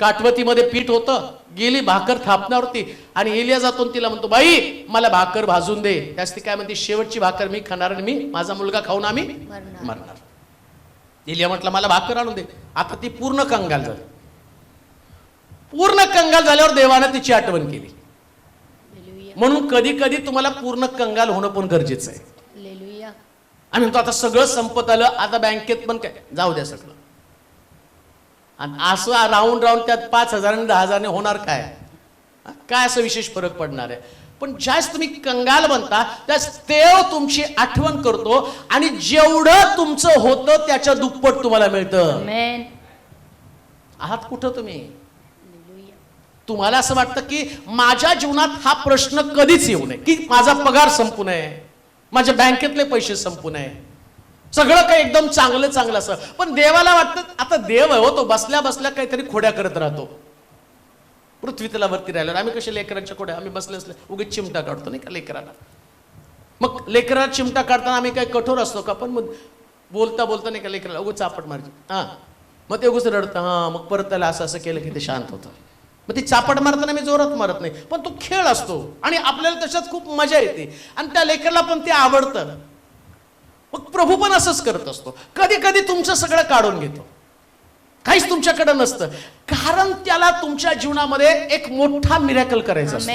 काटवतीमध्ये पीठ होतं, गेली भाकर थापणार होती, आणि एलिया जातो तिला म्हणतो, बाई मला भाकर भाजून दे. त्यास ती काय म्हणते, शेवटची भाकर मी खाणार आणि मी माझा मुलगा खाऊन आम्ही मरणार. एलिया म्हटलं मला भाकर आणून दे. आता ती पूर्ण कंगाल झाली. पूर्ण कंगाल झाल्यावर देवानं तिची आठवण केली. म्हणून कधी कधी तुम्हाला पूर्ण कंगाल होणं पण गरजेचं आहे. आम्ही म्हणतो आता सगळं संपत आलं, आता बँकेत पण काय जाऊ द्या सगळं, आणि असं राऊंड त्यात 5,000 आणि 10,000 होणार काय? काय असं विशेष फरक पडणार आहे? पण ज्यावेळेस तुम्ही कंगाल बनता त्यास देव तुमची आठवण करतो, आणि जेवढं तुमचं होतं त्याच्या दुप्पट तुम्हाला मिळतं. आहात कुठं तुम्ही? तुम्हाला असं वाटतं की माझ्या जीवनात हा प्रश्न कधीच येऊ नये, की माझा पगार संपू नये, माझ्या बँकेतले पैसे संपू नये, सगळं काही एकदम चांगलं असं. पण देवाला वाटतं आता देव आहे हो, तो बसल्या बसल्या काहीतरी खोड्या करत राहतो. पृथ्वी तलावरती राहिल्यावर आम्ही कसे लेकरांच्या खोड्या, आम्ही बसले असले उगीच चिमटा काढतो नाही का लेकराला. मग लेकराला चिमटा काढताना आम्ही काही कठोर असतो का? पण मग बोलता नाही का लेकराला उगीच चापट मारतो. हा, मग ते उगीच रडतं. हा, मग परत त्याला असं केलं की ते शांत होतं. मग ती चापट मारताना मी जोरात मारत नाही, पण तो खेळ असतो आणि आपल्याला त्याच्यात खूप मजा येते, आणि त्या लेकराला पण ते आवडतं. मग प्रभू पण असंच करत असतो. कधी कधी तुमचं सगळं काढून घेतो, काहीच तुमच्याकडे नसतं, कारण त्याला तुमच्या जीवनामध्ये एक मोठा मिरेकल करायचा असतो.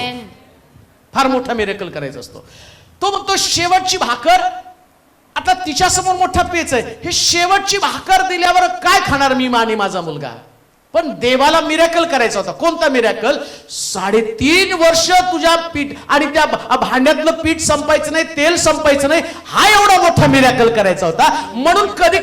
फार मोठा मिरेकल करायचा असतो. तो म्हणतो शेवटची भाकर, आता तिच्यासमोर मोठा पेच आहे, हे शेवटची भाकर दिल्यावर काय खाणार मी आणि माझा मुलगा? पण देवाला मिरेकल करायचा होता. कोणता मिरेकल? 3.5 वर्ष तुझ्या पीठ आणि त्या भांड्यातलं पीठ संपायचं नाही, तेल संपायचं नाही, हा एवढा मोठा मिरेकल करायचा होता. म्हणून कधी